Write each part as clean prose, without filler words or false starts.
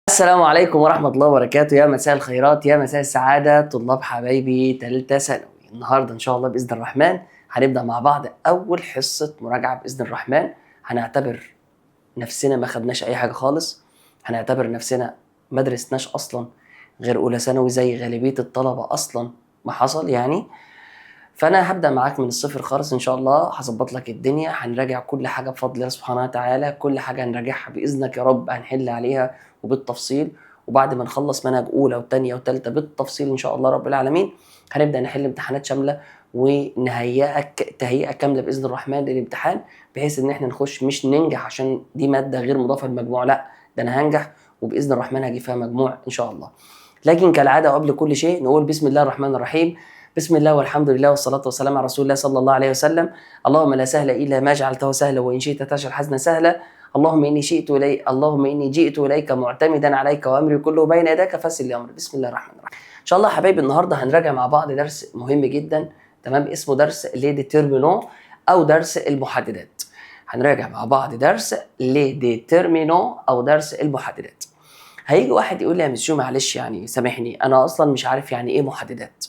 السلام عليكم ورحمة الله وبركاته، يا مساء الخيرات يا مساء السعادة طلاب حبايبي تالتة ثانوي. النهاردة إن شاء الله بإذن الرحمن هنبدأ مع بعض أول حصة مراجعة بإذن الرحمن. هنعتبر نفسنا ما خدناش أي حاجة خالص، هنعتبر نفسنا ما درسناش أصلا غير أولى ثانوي زي غالبية الطلبة أصلا ما حصل يعني. فانا هبدا معاك من الصفر خالص ان شاء الله، هظبط لك الدنيا، هنراجع كل حاجه بفضل الله سبحانه وتعالى، كل حاجه هنراجعها باذنك يا رب، هنحل عليها وبالتفصيل. وبعد ما نخلص منهج اولى وثانيه وثالثه بالتفصيل ان شاء الله رب العالمين، هنبدا نحل امتحانات شامله ونهيئك تهيئه كامله باذن الرحمن للامتحان، بحيث ان احنا نخش مش ننجح عشان دي ماده غير مضافه للمجموع، لا ده انا هنجح وباذن الرحمن هجيب فيها مجموع ان شاء الله. لكن كالعاده وقبل كل شيء نقول بسم الله الرحمن الرحيم. بسم الله والحمد لله والصلاة والسلام على رسول الله صلى الله عليه وسلم. اللهم لا سهل إلا ما جعلته سهلا وإن شئت تجعل الحزن سهلا. اللهم إني جئت إليك معتمدا عليك وأمري كله بين يديك فسل لي أمري. بسم الله الرحمن الرحيم. إن شاء الله حبايبي النهارده هنراجع مع بعض درس مهم جدا، تمام، اسمه درس لي ديترمينون أو درس المحددات. هنراجع مع بعض درس لي ديترمينون أو درس المحددات. هيجي واحد يقول لي يا مسيو معلش يعني سامحني أنا أصلا مش عارف يعني إيه محددات.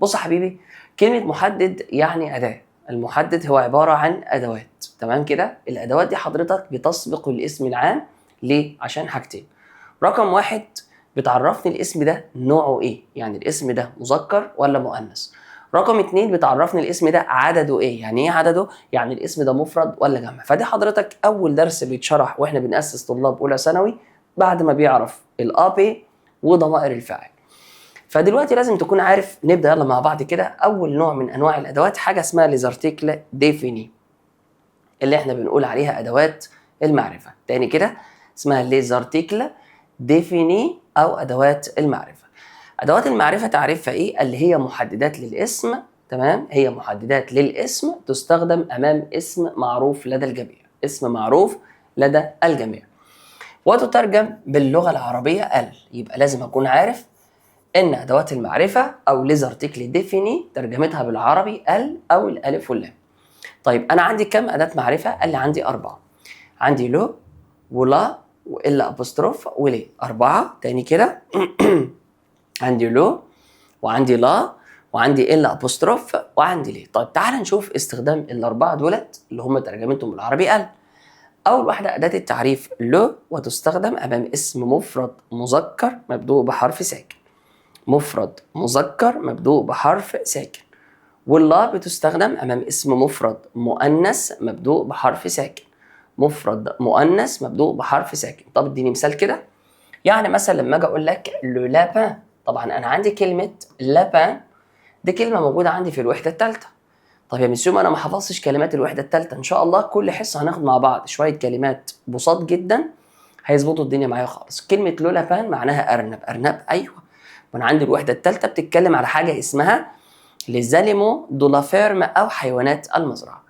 بص يا حبيبي، كلمة محدد يعني أداة. المحدد هو عبارة عن أدوات، تمام كده؟ الأدوات دي حضرتك بتسبق الاسم العام. ليه؟ عشان حاجتين. رقم واحد، بتعرفني الاسم ده نوعه إيه؟ يعني الاسم ده مذكر ولا مؤنث؟ رقم اتنين، بتعرفني الاسم ده عدده إيه؟ يعني إيه عدده؟ يعني الاسم ده مفرد ولا جمع؟ فدي حضرتك أول درس بيتشرح وإحنا بنأسس طلاب أولى ثانوي بعد ما بيعرف الأبي وضمائر الفاعل. فدلوقتي لازم تكون عارف. نبدا يلا مع بعض كده. اول نوع من انواع الادوات حاجه اسمها ليزارتيكل ديفيني، اللي احنا بنقول عليها ادوات المعرفه. تاني كده، اسمها ليزارتيكل ديفيني او ادوات المعرفه. ادوات المعرفه تعريفها ايه؟ اللي هي محددات للاسم، تمام، هي محددات للاسم تستخدم امام اسم معروف لدى الجميع، اسم معروف لدى الجميع، وتترجم باللغه العربيه يبقى لازم اكون عارف ان ادوات المعرفه او ليزارتيكل ديفيني ترجمتها بالعربي ال او الالف واللام. طيب انا عندي كم اداه معرفه؟ قال لي عندي اربعه. عندي لو ولا والا ابوستروف ولي، اربعه. تاني كده عندي لو وعندي لا وعندي الا ابوستروف وعندي لي. طيب تعال نشوف استخدام الاربعه دولت اللي هم ترجمتهم بالعربي ال. اول واحده اداه التعريف لو، وتستخدم امام اسم مفرد مذكر مبدوء بحرف ساكن. مفرد مذكر مبدوء بحرف ساكن. واللا بتستخدم امام اسم مفرد مؤنث مبدوء بحرف ساكن. مفرد مؤنث مبدوء بحرف ساكن. طب اديني مثال كده. يعني مثلا لما اجي اقول لك لو لابان، طبعا انا عندي كلمه لابان دي كلمه موجوده عندي في الوحده الثالثه. طب يا مسيوم انا ما حفظتش كلمات الوحده الثالثه. ان شاء الله كل حصه هناخد مع بعض شويه كلمات بساط جدا هيظبطوا الدنيا معايا خالص. كلمه لو لابان معناها ارنب. ارنب، ايوه. وانا عندي الوحده الثالثه بتتكلم على حاجه اسمها ليزاليمو دو لا فيرم او حيوانات المزرعه.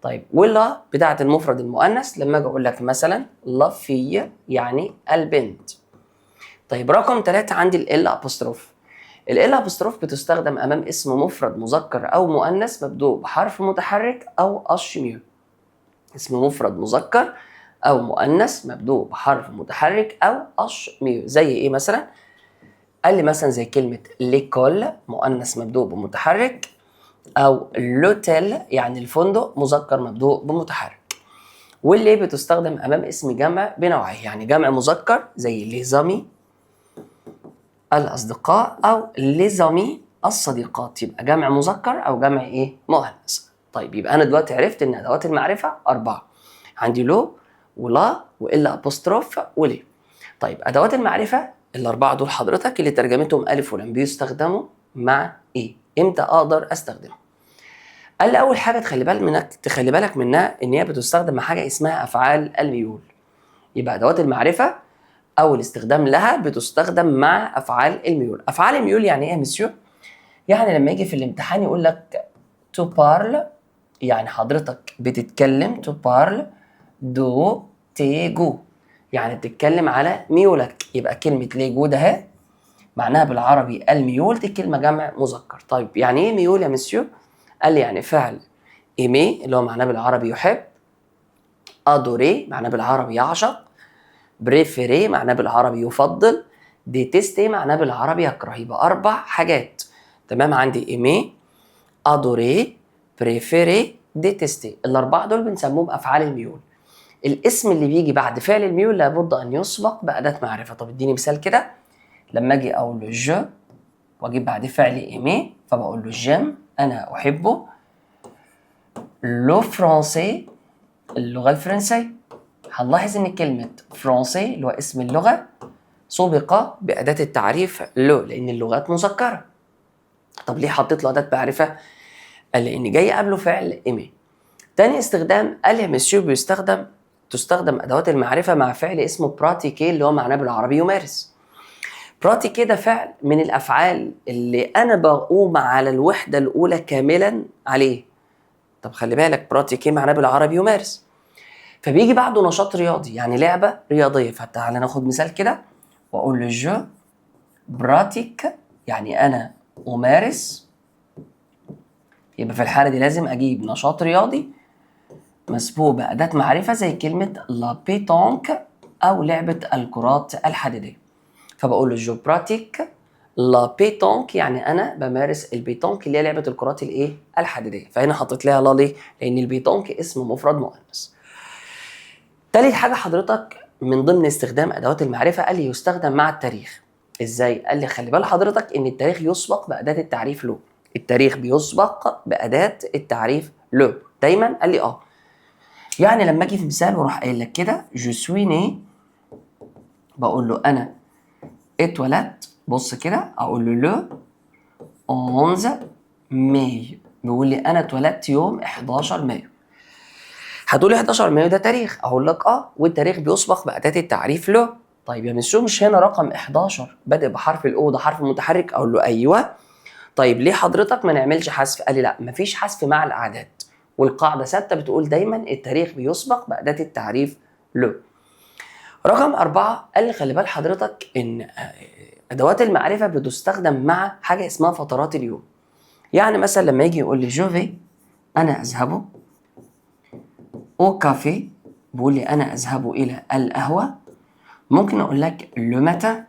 طيب ولا بتاعه المفرد المؤنث لما اجي اقول لك مثلا لا في يعني البنت. طيب رقم ثلاثة عندي ال ابوستروف. ال ابوستروف بتستخدم امام اسم مفرد مذكر او مؤنث مبدوء بحرف متحرك او اشميو. اسم مفرد مذكر او مؤنث مبدوء بحرف متحرك او اشميو. زي ايه مثلا؟ قال لي مثلا زي كلمة ليكول مؤنث مبدوء بمتحرك، أو لوتيل يعني الفندق مذكر مبدوء بمتحرك. واللي بتستخدم أمام اسم جمع بنوعيه، يعني جمع مذكر زي ليزامي الأصدقاء أو ليزامي الصديقات، يبقى جمع مذكر أو جمع إيه؟ مؤنث. طيب يبقى أنا دلوقتي عرفت إن أدوات المعرفة أربعة. عندي لو ولا وإلا أبوستروف ولي. طيب أدوات المعرفة الأربعة دول حضرتك اللي ترجمتهم ألف ولام بيستخدموا مع إيه؟ إمتى أقدر أستخدمهم؟ قال لي أول حاجة تخلي بالك منها إن هي بتستخدم مع حاجة اسمها أفعال الميول. يبقى أدوات المعرفة أول استخدام لها بتستخدم مع أفعال الميول. أفعال الميول يعني إيه يا مسيو؟ يعني لما يجي في الامتحان يقول لك to parle، يعني حضرتك بتتكلم to parle do تيجو، يعني بتتكلم على ميولك. يبقى كلمة ليجو ده اهي معناها بالعربي الميول، دي كلمة جمع مذكر. طيب يعني ايه ميول يا مسيو؟ قال لي يعني فعل ايمي اللي هو معناه بالعربي يحب، ادوري معناه بالعربي يعشق، بريفيري معناه بالعربي يفضل، ديتيستي معناه بالعربي يكره. يبقى 4 حاجات. تمام، عندي ايمي، ادوري، بريفيري، ديتيستي. الاربعه دول بنسموهم افعال الميول. الاسم اللي بيجي بعد فعل الميول لابد ان يسبق باداه معرفه. طب اديني مثال كده. لما اجي اقول له جو واجيب بعد فعل ايمي فبقول له جيم انا احبه، لو فرونسي اللغه الفرنسيه. هنلاحظ ان كلمه فرونسي اللي هو اسم اللغه سبق باداه التعريف لو لان اللغات مذكره. طب ليه حطيت له اداه معرفه؟ قال لان جاي قبله فعل ايمي. تاني استخدام قال يا مسيو تستخدم ادوات المعرفه مع فعل اسمه براتيكي اللي هو معناه بالعربي يمارس. براتيكي ده فعل من الافعال اللي انا بقوم على الوحده الاولى كاملا عليه. طب خلي بالك براتيكي معناه بالعربي يمارس، فبيجي بعده نشاط رياضي يعني لعبه رياضيه. فتعالى ناخد مثال كده واقول له جو براتيك يعني انا امارس. يبقى في الحاله دي لازم اجيب نشاط رياضي مسبوق بأداة معرفة زي كلمة لا بيتونك أو لعبة الكرات الحديدية. فبقول له جو براتيك لا بيتونك يعني أنا بمارس البيتونك اللي هي لعبة الكرات الإيه؟ الحديدية. فهنا حطيت لها لا ليه؟ لأن البيتونك اسم مفرد مؤنث. تالت حاجة حضرتك من ضمن استخدام أدوات المعرفة قال لي يستخدم مع التاريخ. إزاي؟ قال لي خلي بال حضرتك إن التاريخ يسبق بأداة التعريف له. التاريخ بيسبق بأداة التعريف له دايما. قال لي يعني لما اجي في مثال واروح قايل لك كده جو سوي ني، بقول له انا اتولدت. بص كده اقول له لو 11 مايو، بيقول لي انا اتولدت يوم 11 مايو. هتقول لي 11 مايو ده تاريخ، اقول لك والتاريخ بيسبق باداه التعريف له. طيب يا مسيو مش هنا رقم 11 بادئ بحرف الاو ده حرف متحرك؟ اقول له ايوه. طيب ليه حضرتك ما نعملش حذف؟ قال لي لا مفيش حذف مع الاعداد، والقاعده ثابته بتقول دايما التاريخ بيسبق باداه التعريف له. رقم 4 قال لي خلي بال حضرتك ان ادوات المعرفه بتستخدم مع حاجه اسمها فترات اليوم. يعني مثلا لما يجي يقول لي جوفي انا اذهب او كافي، بيقول لي انا اذهب الى القهوه. ممكن اقول لك لو متى،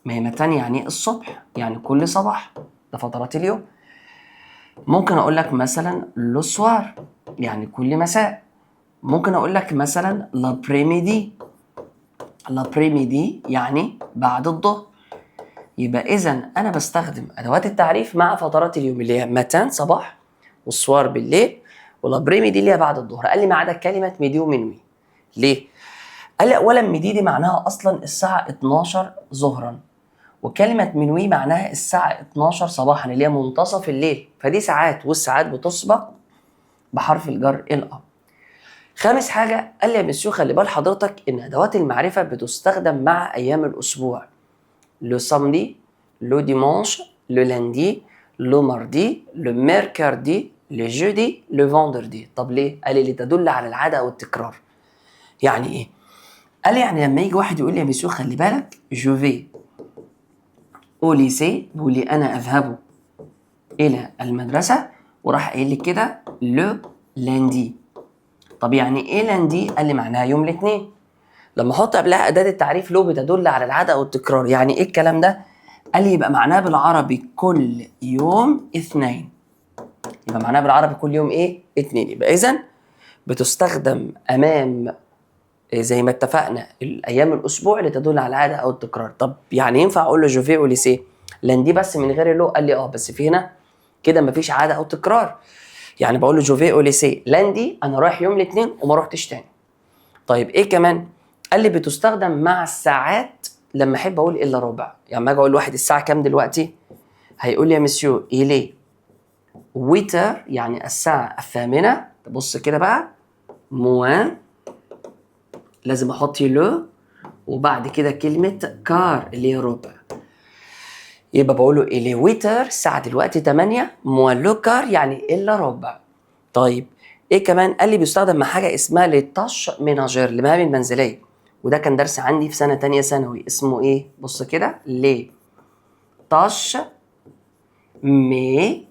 ما هي متى يعني الصبح يعني كل صباح، ده فترات اليوم. ممكن اقول لك مثلا لو سوار يعني كل مساء. ممكن اقول لك مثلا لابريميدي، لابريميدي يعني بعد الظهر. يبقى اذا انا بستخدم ادوات التعريف مع فترات اليوم اللي هي متان صباح، والسوار بالليل، والابريميدي اللي هي بعد الظهر. قال لي ما عدا كلمه ميدي ومنوي. ليه؟ قال لي اولا ميدي دي معناها اصلا الساعه 12 ظهرا، وكلمه منوي معناها الساعه 12 صباحا اللي هي منتصف الليل. فدي ساعات، والساعات بتسبق بحرف الجر الأ. خامس حاجه قال لي يا مسيو خلي بال حضرتك ان ادوات المعرفه بتستخدم مع ايام الاسبوع. le samedi, le dimanche, le lundi, le mardi, le mercredi, le jeudi, le vendredi. طب ليه؟ قال لي لتدل على العادة أو التكرار. يعني إيه؟ قال لي يعني لما يجي واحد يقول لي يا مسيو خلي بالك جو في أو ليسي، بيقول لي أنا أذهب إلى المدرسة، وراح قايل لي كده لو لاندي. طب يعني إيه لاندي؟ قال لي معناها يوم الاثنين. لما احط قبلها اداه التعريف لو بتدل على العاده او التكرار. يعني ايه الكلام ده؟ قال لي يبقى معناه بالعربي كل يوم اثنين. يبقى معناه بالعربي كل يوم ايه؟ اثنين. يبقى اذا بتستخدم امام زي ما اتفقنا الايام الاسبوع لتدل على العاده او التكرار. طب يعني ينفع اقول له جوفي او ليسي لاندي بس من غير اللو؟ قال لي بس في هنا كده مفيش عاده او تكرار. يعني بقول له جوفي او ليسي لاندي انا رايح يوم الاثنين وما روحتش تاني. طيب ايه كمان؟ قال لي بتستخدم مع الساعات لما احب اقول الا ربع. يعني ما اجي اقول لواحد الساعه كام دلوقتي، هيقول لي يا مسيو إلي ويتر يعني الساعه الثامنه. تبص كده بقى موان، لازم احط لو وبعد كده كلمه كار اللي هي ربع. يبقى بقول له إلي ويتر الساعه دلوقتي 8 موان لو كار يعني الا ربع. طيب ايه كمان؟ قال لي بيستخدم مع حاجه اسمها لتاش ميناجير المهام المنزليه، وده كان درس عندي في سنه تانية ثانوي اسمه ايه؟ بص كده ليه تاش مي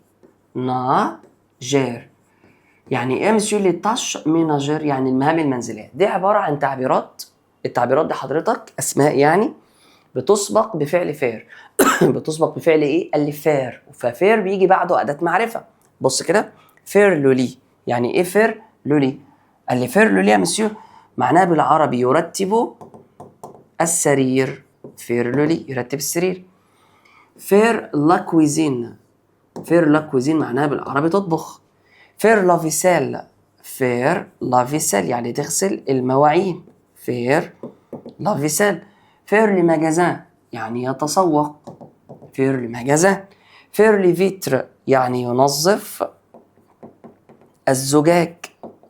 ناجير. يعني ايه مسيو لي تاش ميناجير؟ يعني المهام المنزليه. دي عباره عن تعبيرات التعبيرات دي حضرتك اسماء يعني بتسبق بفعل فير. بتسبق بفعل ايه؟ قال لي فير، ففير بيجي بعده اداه معرفه. بص كده، فير لولي. يعني ايه فير لولي؟ قال لي فير لولي يا مسيو معناها بالعربي يرتب السرير. فير لولي يرتب السرير. فير لا كويزين. فير لا كويزين معناها بالعربي تطبخ. فير لا فيسيل. فير لا فيسيل يعني تغسل المواعين. فير لا فيسيل. فير لي ماجازان يعني يتسوق. فير لي ماجازان. فير لي فيتر يعني ينظف الزجاج.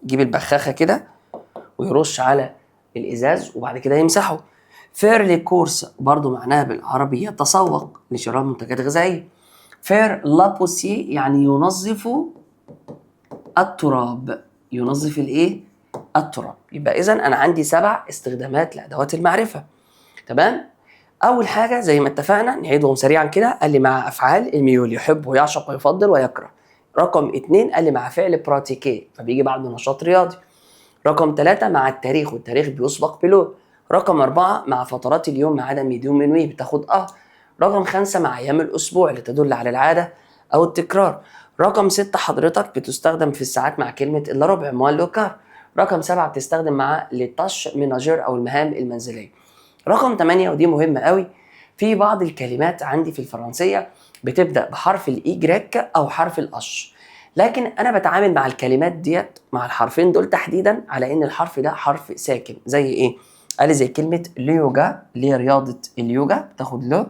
يجيب البخاخة كده ويرش على الإزاز وبعد كده يمسحه. فير لي كورس برضو معناها بالعربي يتسوق لشراء منتجات غذائية. فير لا بوسي يعني ينظف التراب. ينظف الايه؟ التراب. يبقى اذا انا عندي 7 استخدامات لادوات المعرفه. تمام؟ اول حاجه زي ما اتفقنا نعيدهم سريعا كده، قال لي مع افعال الميول يحب ويعشق ويفضل ويكره. رقم 2 قال لي مع فعل براتيكي فبيجي بعده نشاط رياضي. رقم 3 مع التاريخ والتاريخ بيسبق بلو. رقم 4 مع فترات اليوم ما عدا ميديوم منوي بتاخد رقم 5 مع ايام الاسبوع اللي تدل على العاده او التكرار. رقم 6 حضرتك بتستخدم في الساعات مع كلمه الا ربع موال لوكار. رقم 7 بتستخدم مع لتاش مناجير او المهام المنزليه. رقم 8 ودي مهمه قوي، في بعض الكلمات عندي في الفرنسيه بتبدا بحرف الايجريك او حرف الاش، لكن انا بتعامل مع الكلمات ديت مع الحرفين دول تحديدا على ان الحرف ده حرف ساكن. زي ايه؟ قال زي كلمه اليوجا اللي هي رياضه اليوجا بتاخد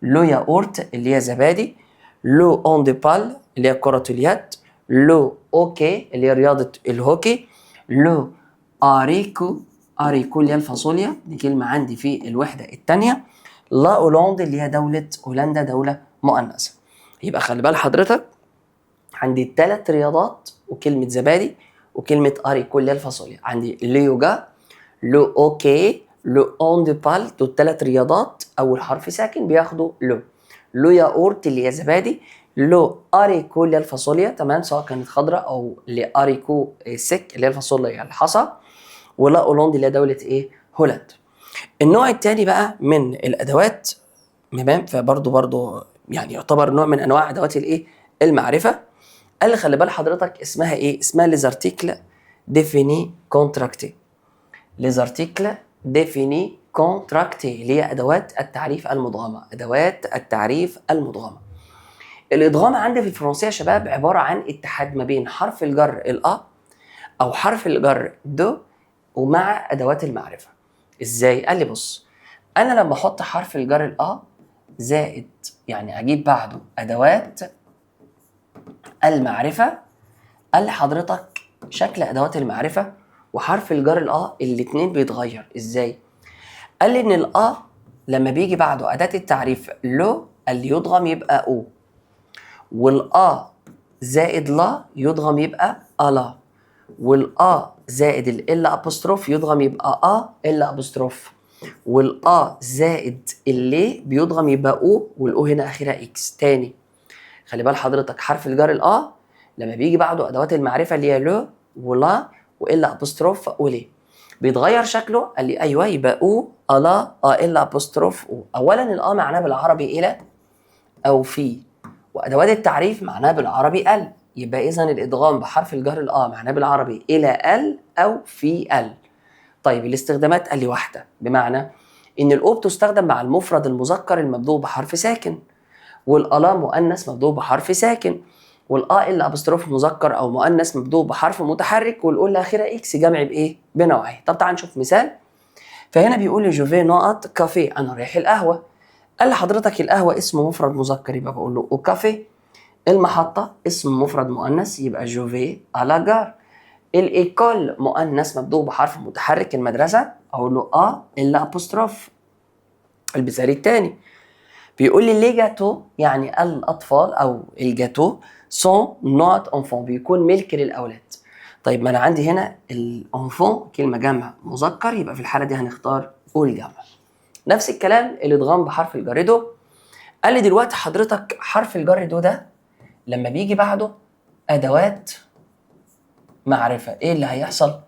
لو ياورت اللي هي زبادي، لو اون دي بال اللي هي كره اليد، لو اوكي اللي هي رياضه الهوكي، لو اريكو. اريكو اللي هي الفاصوليا دي كلمه عندي في الوحده الثانيه. لا هولندا اللي هي دوله هولندا دوله مؤنثه. يبقى خلي بال حضرتك عندي 3 رياضات وكلمة زبادي وكلمة أريكو اللي هي الفاصوليا. عندي اليوجا، لو أوكي، لو أون دي بال، دول 3 رياضات أول حرف ساكن بياخدوا لو ياورت اللي هي زبادي، لو أريكو اللي هي الفاصوليا تمام سواء كانت خضراء أو لأريكو سك اللي هي الفاصوليا يعني الحصى، ولا أولندي اللي هي دولة إيه؟ هولندا. النوع الثاني بقى من الأدوات تمام فبرضه يعني يعتبر نوع من أنواع أدوات الإيه؟ المعرفة. قال لي خلي بال حضرتك اسمها ايه؟ اسمها ليز ارتيكل ديفيني كونتراكتي. ليز ارتيكل ديفيني كونتراكتي اللي هي ادوات التعريف المدغمه. ادوات التعريف المدغمه. الادغام عندي في الفرنسيه يا شباب عباره عن اتحاد ما بين حرف الجر الا او حرف الجر دو ومع ادوات المعرفه. ازاي؟ قال لي بص، انا لما احط حرف الجر الا زائد يعني اجيب بعده ادوات المعرفة، قال لي حضرتك شكل أدوات المعرفة وحرف الجر الاتنين بيتغير. إزاي؟ قال لي إن لما بيجي بعده أداة التعريف لو اللي يضغم يبقى أو، زائد لا يضغم يبقى ألا، زائد ال أبوستروف يضغم يبقى ال أبوستروف، زائد اللي بيضغم يبقى أو، والأو هنا آخرها إكس. تاني خلي بال حضرتك حرف الجر لما بيجي بعده ادوات المعرفه اللي هي لو ولا والا ابوستروف وليه بيتغير شكله. قال لي ايوه يبقى او الا الا ابوستروف او. اولا معناه بالعربي الى او في، وادوات التعريف معناها بالعربي ال. يبقى اذا الادغام بحرف الجر معناه بالعربي الى ال او في ال. طيب الاستخدامات قال لي واحده، بمعنى ان الاو بتستخدم مع المفرد المذكر المبدوء بحرف ساكن، والالا مؤنث مبدوء بحرف ساكن، ال ابوستروف مذكر او مؤنث مبدوء بحرف متحرك، والاو الاخيره اكس جمع بايه؟ بنوعين. طب تعال نشوف مثال. فهنا بيقول لي جوفي نقط كافيه، انا رايح القهوه. قال لحضرتك القهوه اسم مفرد مذكر يبقى بقول له او كافيه. المحطه اسم مفرد مؤنث يبقى جوفي الا جار. الايكول مؤنث مبدوء بحرف متحرك المدرسه اقول له الا ابوستروف. المثال الثاني بيقول لي لي جاتو يعني الاطفال او الجاتو سون نوت انفون بيكون ملك للاولاد. طيب ما انا عندي هنا الانفون كلمه جمع مذكر يبقى في الحاله دي هنختار اول جمع. نفس الكلام الادغام بحرف الجر دو. قال لي دلوقتي حضرتك حرف الجر دو ده لما بيجي بعده ادوات معرفه ايه اللي هيحصل؟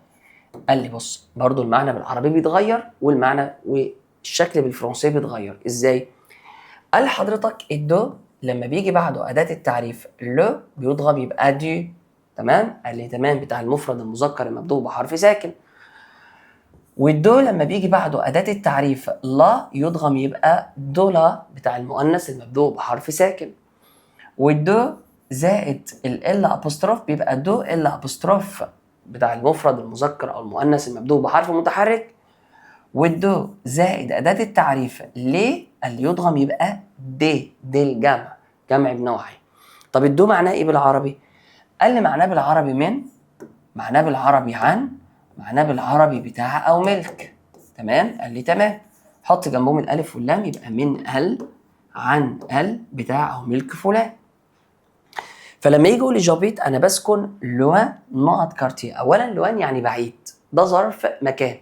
قال لي بص برضو المعنى بالعربي بيتغير والمعنى والشكل بالفرنسي بيتغير ازاي؟ قال لحضرتك الدو لما بيجي بعده أداة التعريف لو بيضغم يبقى دو. تمام؟ قال لي تمام بتاع المفرد المذكر المبدوء بحرف ساكن. والدو لما بيجي بعده أداة التعريف لا يضغم يبقى دولا بتاع المؤنث المبدوء بحرف ساكن. والدو زائد ال أبوستروف بيبقى دو ال أبوستروف بتاع المفرد المذكر أو المؤنث المبدوء بحرف متحرك. والدو زائد أداة التعريف ليه اللي يضغم يبقى دي الجمع، جمع بنوعي. طب الدو معناه ايه بالعربي؟ قال لي معناه بالعربي من، معناه بالعربي عن، معناه بالعربي بتاع او ملك. تمام؟ قال لي تمام. حط جنبهم الالف واللام يبقى من عن بتاع او ملك فلان. فلما يجي يقول لي جابيت انا بسكن لوان نقط كارتيه. اولا لوان يعني بعيد، ده ظرف مكان.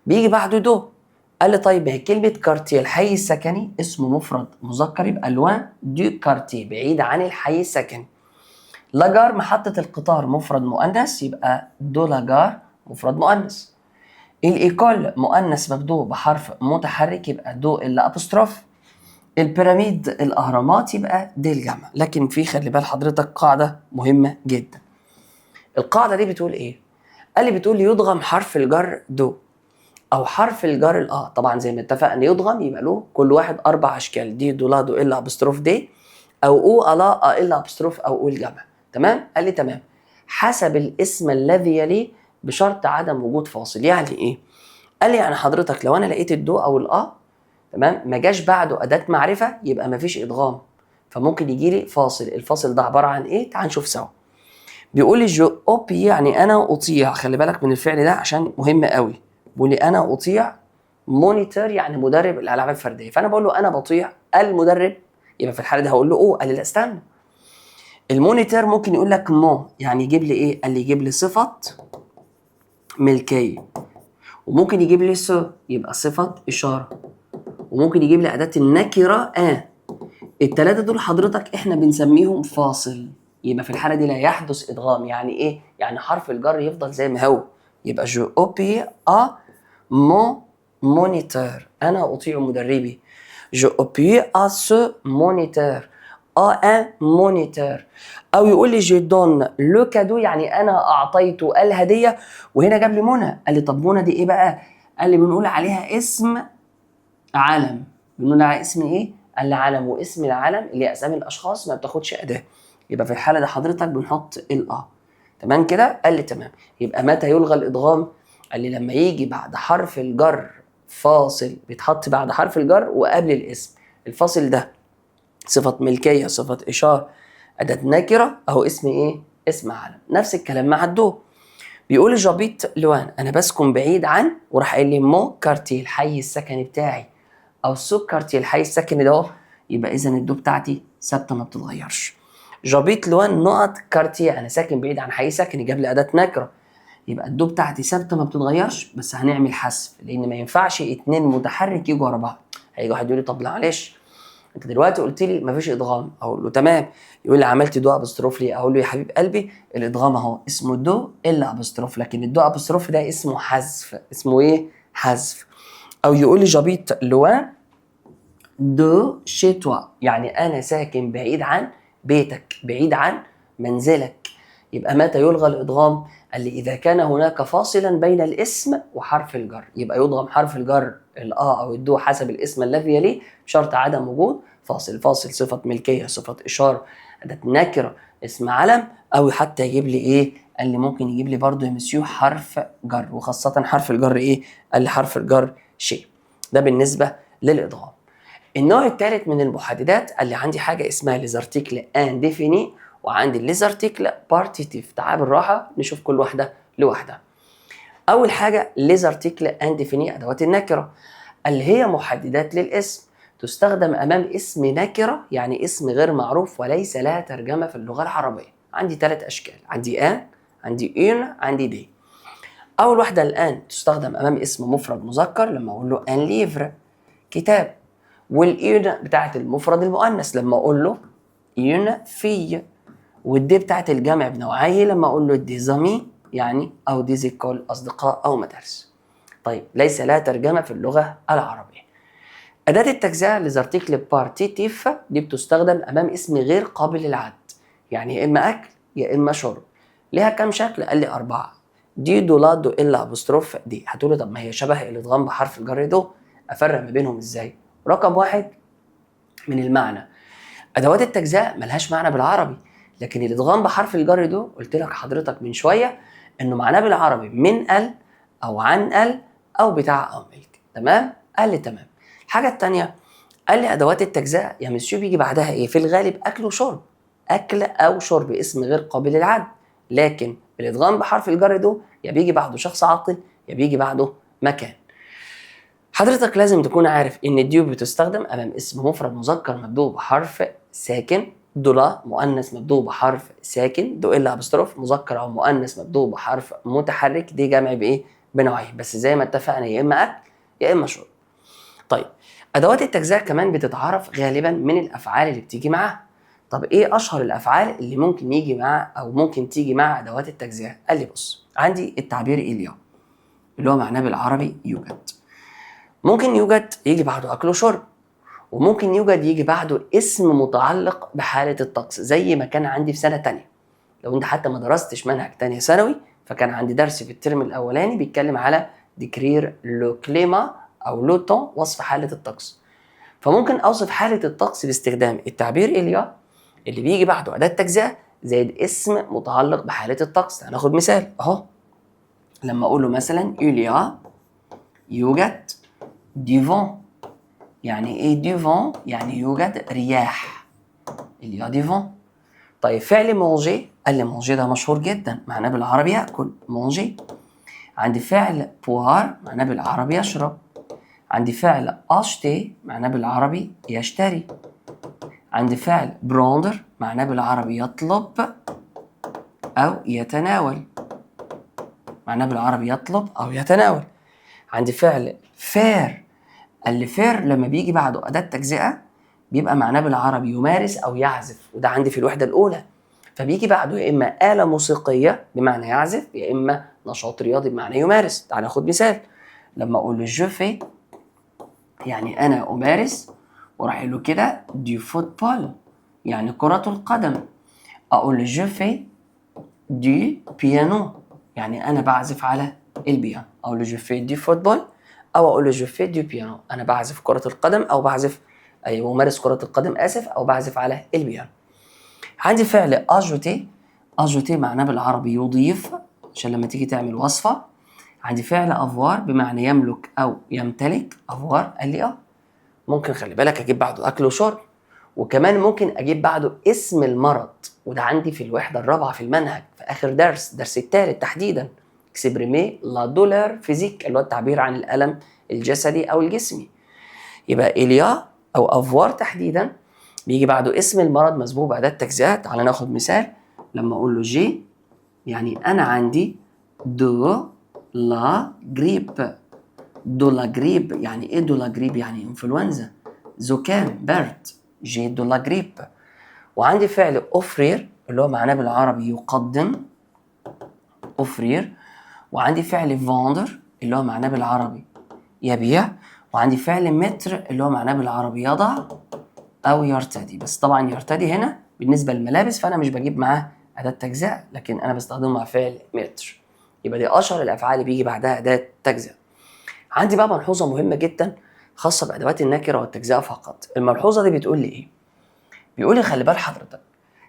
بيجي بعده دو. قال لي طيب هي كلمة كارتيه الحي السكني اسمه مفرد مذكر يبقى لوان دو كارتيه بعيد عن الحي السكني. لاجار محطة القطار مفرد مؤنث يبقى دو لاجار مفرد مؤنث. الإيكول مؤنث مبدوء بحرف متحرك يبقى دو إلا أبوستروف. البيراميد الأهرامات يبقى دي الجمع. لكن في خلي بال حضرتك قاعدة مهمة جدا. القاعدة دي بتقول إيه؟ قال لي بتقول يضغم حرف الجر دو او حرف الجر طبعا زي ما اتفقنا يضغم يبقى له كل واحد 4 اشكال دي دو لا دو الا ابستروف دي او او الا الا ابستروف او او الجمع. تمام؟ قال لي تمام حسب الاسم الذي يليه بشرط عدم وجود فاصل. يعني ايه؟ قال لي يعني حضرتك لو انا لقيت الدو او تمام ما جاش بعده اداه معرفه يبقى ما فيش ادغام، فممكن يجي لي فاصل. الفاصل ده عباره عن ايه؟ تعال نشوف سوا. بيقول لي جو اوبي يعني انا اطيع. خلي بالك من الفعل ده عشان مهم قوي. بيقول لي انا اطيع. مونيتور يعني مدرب الالعاب الفرديه. فانا بقول له انا بطيع المدرب يبقى في الحاله دي هقول له قال لي لا استنى. المونيتور ممكن يقول لك مو يعني يجيب لي ايه؟ قال لي يجيب لي صفه ملكيه، وممكن يجيب لي يبقى صفه اشاره، وممكن يجيب لي اداه النكره الثلاثه دول حضرتك احنا بنسميهم فاصل. يبقى في الحاله دي لا يحدث ادغام. يعني ايه؟ يعني حرف الجر يفضل زي ما هو. يبقى جو اوبي مون مونيتور انا اطيع مدربي. جو اوبي سو مونيتور ان مونيتور. او يقول لي جي دون لو كادو يعني انا اعطيت الهديه. وهنا جاب لي منى. قال لي طب منى دي ايه بقى؟ قال لي بنقول عليها اسم علم. بنقول عليها اسم ايه؟ قال لي علم. واسم العلم اللي هي اسامي الاشخاص ما بتاخدش اداه. يبقى في الحاله دي حضرتك بنحط تمام كده؟ قال لي تمام. يبقى متى يلغى الادغام؟ قال لي لما يجي بعد حرف الجر فاصل بيتحط بعد حرف الجر وقبل الاسم. الفاصل ده صفة ملكية، صفة إشارة، أداة نكرة، أو اسم إيه؟ اسم علم. نفس الكلام مع الدو. بيقول جابيت لوان أنا بسكن بعيد عن، وراح قايل لي مو كارتي الحي السكني بتاعي أو سو كارتي الحي السكني ده. يبقى إذا الدو بتاعتي ثابتة ما بتتغيرش. جابيت لوان نقط كارتي أنا ساكن بعيد عن حي سكني جاب لي أداة نكرة. يبقى الدو بتاعتي ثابته ما بتتغيرش، بس هنعمل حذف لان ما ينفعش اتنين متحرك يجوا ورا بعض. هيجي واحد يقول لي طب معلش انت دلوقتي قلت لي مفيش ادغام، اقول له تمام. يقول لي عملت دو ابستروف ليه؟ اقول له يا حبيب قلبي الادغام اهو اسمه دو الا ابستروف، لكن الدو ابستروف ده اسمه حذف. اسمه ايه؟ حذف. او يقول لي جابيت لوان دو شي توا يعني انا ساكن بعيد عن بيتك، بعيد عن منزلك. يبقى متى يلغى الادغام؟ قال لي اذا كان هناك فاصلا بين الاسم وحرف الجر. يبقى يضغم حرف الجر او الدو حسب الاسم الذي يليه بشرط عدم وجود فاصل. فاصل صفه ملكيه، صفه اشاره، اداه نكره، اسم علم، او حتى يجيب لي ايه؟ قال لي ممكن يجيب لي برضو يا مسيو حرف جر، وخاصه حرف الجر ايه؟ قال لي حرف الجر شيء. ده بالنسبه للادغام. النوع الثالث من المحددات قال لي عندي حاجه اسمها ليزارتيكل انديفيني وعندي الليزارتيكل بارتيتيف. تعال بالراحه نشوف كل واحده لوحدها. اول حاجه ليزارتيكل انديفيني ادوات النكره اللي هي محددات للاسم تستخدم امام اسم نكره يعني اسم غير معروف وليس لها ترجمه في اللغه العربيه. عندي 3 اشكال، عندي عندي عندي دي. اول واحده الان تستخدم امام اسم مفرد مذكر لما اقول له ان ليفر كتاب، والإين بتاعت المفرد المؤنث لما أقول له إين في، والدي بتاعت الجمع بنوعيه لما أقول له دي زامي يعني أو دي زيكول أصدقاء أو مدارس. طيب ليس لها ترجمة في اللغة العربية. أداة التجزئة لزارتيكل بارتيتيف دي بتستخدم أمام اسم غير قابل للعد، يعني يا إما أكل يا إما شرب. ليها كام شكل؟ قال لي 4. دي دولا دو إلا أبوستروف دي. هتقولي طب ما هي شبه الإدغام بحرف الجر دو، أفرق ما بينهم إزاي؟ رقم 1 من المعنى. أدوات التجزئة ملهاش معنى بالعربي، لكن الإدغام بحرف الجر دو قلت لك حضرتك من شوية إنه معناه بالعربي من ال أو عن ال أو بتاع أو ملك. تمام؟ قال لي تمام. الحاجة التانية قال لي أدوات التجزئة يا مسيو بيجي بعدها إيه؟ في الغالب أكل وشرب. أكل أو شرب اسم غير قابل للعد، لكن الإدغام بحرف الجر دو يا بيجي بعده شخص عاقل يا بيجي بعده مكان. حضرتك لازم تكون عارف ان الديو بتستخدم امام اسم مفرد مذكر مبدوء بحرف ساكن، دولا مؤنث مبدوء بحرف ساكن، دو الا ابستروف مذكر او مؤنث مبدوء بحرف متحرك، دي جمع بايه؟ بنوعين، بس زي ما اتفقنا يا اما اكل يا اما شرب. طيب ادوات التجزئه كمان بتتعرف غالبا من الافعال اللي بتيجي معاها. طب ايه اشهر الافعال اللي ممكن يجي مع او ممكن تيجي مع ادوات التجزئه؟ قال لي بص، عندي التعبير إليا اللي هو معناه بالعربي يوجد. ممكن يوجد يجي بعده أكل وشرب، وممكن يوجد يجي بعده اسم متعلق بحالة الطقس زي ما كان عندي في سنة تانية. لو انت حتى ما درستش منهج تانية ثانوي فكان عندي درس في الترم الأولاني بيتكلم على ديكرير لو كليما أو لو تون، وصف حالة الطقس. فممكن أوصف حالة الطقس باستخدام التعبير إليا اللي بيجي بعده أداة تجزئة زائد اسم متعلق بحالة الطقس. هناخد مثال أهو، لما أقول له مثلا إليا يوجد ديفون. يعني ايه ديفون؟ يعني يوجد رياح، il y a du vent. طيب فعل مونجي، قال لي مونجي ده مشهور جدا معناه بالعربي ياكل، مونجي. عندي فعل بوار معناه بالعربي يشرب. عندي فعل اشتي معناه بالعربي يشتري. عندي فعل بروندر معناه بالعربي يطلب او يتناول، معناه بالعربي يطلب او يتناول. عندي فعل فير، اللي فير لما بيجي بعده أداة تجزئة بيبقى معناه بالعربي يمارس أو يعزف، وده عندي في الوحدة الأولى. فبيجي بعده يا إما آلة موسيقية بمعنى يعزف يا إما نشاط رياضي بمعنى يمارس. تعال ناخد مثال، لما أقول له جو في يعني أنا أمارس، وراح له كده دي فوتبول يعني كرة القدم. أقول له جو في دي بيانو يعني أنا بعزف على البيانو. أقول له جو في دي فوتبول او اقول له جو في دو بيانو انا بعزف كره القدم او بعزف ممارس كره القدم او بعزف على البيانو. عندي فعل اجوتي، اجوتي معناه بالعربي يضيف عشان لما تيجي تعمل وصفه. عندي فعل افوار بمعنى يملك او يمتلك، افوار قال لي ممكن خلي بالك اجيب بعده اكل وشرب، وكمان ممكن اجيب بعده اسم المرض، وده عندي في الوحده الرابعه في المنهج في اخر درس الثالث تحديدا، اكسبريمي لا دولار فيزيك اللي هو التعبير عن الالم الجسدي او الجسمي. يبقى إليا او افوار تحديدا بيجي بعده اسم المرض مسبوق بأداة تجزئة. تعال ناخد مثال، لما اقول له جي يعني انا عندي دو لا جريب. دو لا جريب يعني ايه؟ دو لا جريب يعني انفلونزا، زكام، برد، جي دو لا جريب. وعندي فعل اوفرير اللي هو معناه بالعربي يقدم، اوفرير. وعندي فعل فاندر اللي هو معناه بالعربي يبيع. وعندي فعل متر اللي هو معناه بالعربي يضع او يرتدي، بس طبعا يرتدي هنا بالنسبه للملابس فانا مش بجيب معاه اداه تجزئه، لكن انا بستخدمه مع فعل متر. يبقى دي اشهر الافعال اللي بيجي بعدها اداه تجزئه. عندي بقى ملحوظه مهمه جدا خاصه بادوات النكره والتجزئه فقط. الملحوظه دي بتقول لي ايه؟ بيقول لي خلي بال حضرتك،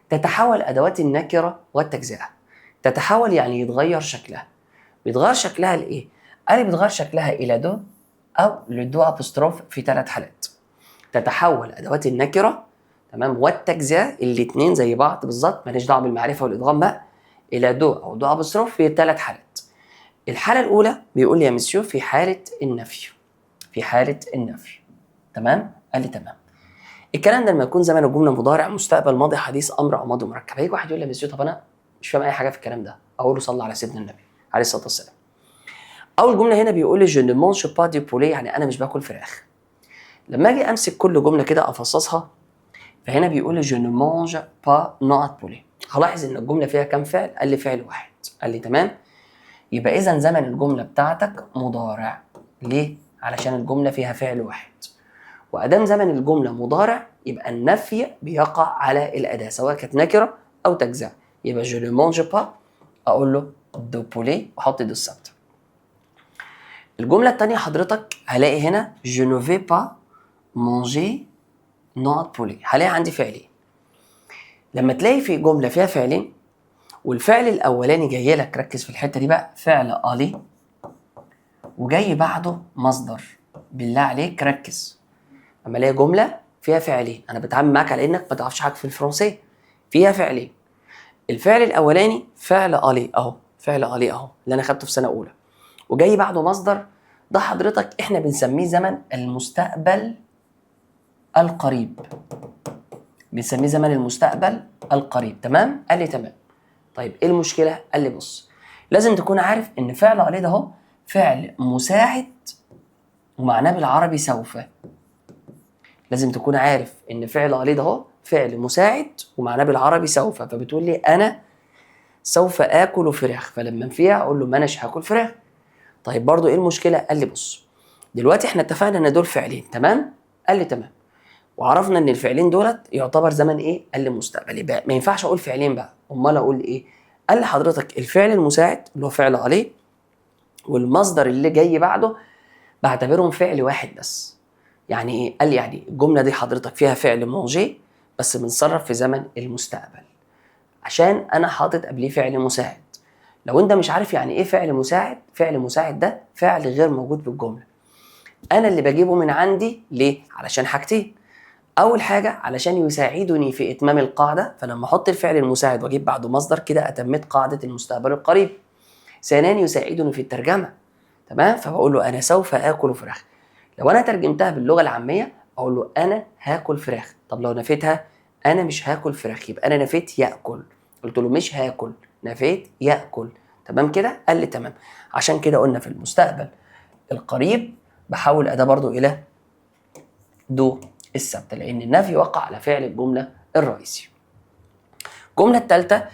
تتحول ادوات النكره والتجزئه. تتحول يعني يتغير شكلها. بيتغير شكلها لايه؟ قال لي بيتغير شكلها الى دو او لدو ابوستروف في 3 حالات. تتحول ادوات النكره تمام والتجزئه الاثنين زي بعض بالظبط، ماليش دعوه بالمعرفه والادغام بقى، الى دو او دو ابوستروف في 3 حالات. الحاله الاولى بيقول لي يا مسيو في حاله النفي، في حاله النفي. تمام؟ قال لي تمام. الكلام ده لما يكون زمن الجمله مضارع مستقبل ماضي حديث امر او ماضي مركب. هيجي واحد يقول لي يا مسيو طب انا مش فاهم اي حاجه في الكلام ده، اقول له صلى على سيدنا النبي عليه الصلاه والسلام. اول جمله هنا بيقول لي جو ne mange pas de poulet يعني انا مش باكل فراخ. لما اجي امسك كل جمله كده افصصها، فهنا بيقول لي جو ne mange pas نقط poulet. هلاحظ ان الجمله فيها كام فعل؟ قال لي فعل واحد. قال لي تمام، يبقى اذا زمن الجمله بتاعتك مضارع. ليه؟ علشان الجمله فيها فعل واحد. وادام زمن الجمله مضارع يبقى النفي بيقع على الاداه سواء كانت نكره او تجزئه. يبقى je ne mange pas اقول له دو بولي واحط دو ثابته. الجمله الثانيه حضرتك هلاقي هنا je ne vais pas manger نوع بولي. هلاقي عندي فعلين. لما تلاقي في جمله فيها فعلين والفعل الاولاني جاي لك، ركز في الحته دي بقى، فعل الي وجاي بعده مصدر، بالله عليك ركز. اما الاقي جمله فيها فعلين، انا بتعامل معاك على انك ما تعرفش حاجه في الفرنسيه، فيها فعلين. الفعل الاولاني فعل الي اهو، فعل الي اهو اللي انا خدته في سنه اولى، وجاي بعده مصدر. ده حضرتك احنا بنسميه زمن المستقبل القريب، بنسميه زمن المستقبل القريب. تمام؟ قال لي تمام. طيب ايه المشكله؟ قال لي بص، لازم تكون عارف ان فعل الي ده اهو فعل مساعد ومعناه بالعربي سوف. لازم تكون عارف ان فعل الي ده اهو فعل مساعد ومعناه بالعربي سوف. فبتقول لي انا سوف اكل فراخ، فلما فيها اقول له ما اناش هاكل فراخ. طيب برضو ايه المشكله؟ قال لي بص، دلوقتي احنا اتفقنا ان دول فعلين، تمام؟ قال لي تمام. وعرفنا ان الفعلين دولت يعتبر زمن ايه؟ قال لي مستقبل. يبقى ما ينفعش اقول فعلين بقى، امال اقول ايه؟ قال لي حضرتك الفعل المساعد اللي هو فعل الي والمصدر اللي جاي بعده بعتبرهم فعل واحد بس. يعني ايه؟ قال لي يعني الجمله دي حضرتك فيها فعل مونجي بس بنصرف في زمن المستقبل عشان انا حاطط قبليه فعل مساعد. لو انت مش عارف يعني ايه فعل مساعد، فعل مساعد ده فعل غير موجود في الجمله، انا اللي بجيبه من عندي. ليه؟ علشان حاجتين. اول حاجه علشان يساعدني في اتمام القاعده، فلما احط الفعل المساعد واجيب بعده مصدر كده اتميت قاعده المستقبل القريب. ثانيا يساعدني في الترجمه، تمام؟ فبقول له انا سوف اكل فراخ. لو انا ترجمتها باللغه العاميه اقول له انا هاكل فراخ. طب لو نفيتها انا مش هاكل فراخ، يبقى انا نفيت ياكل. قلت له مش هاكل، نفيت ياكل. تمام كده؟ قال لي تمام. عشان كده قلنا في المستقبل القريب بحول اداه برضو الى دو الثابته، لان النفي وقع على فعل الجمله الرئيسي. الجمله الثالثه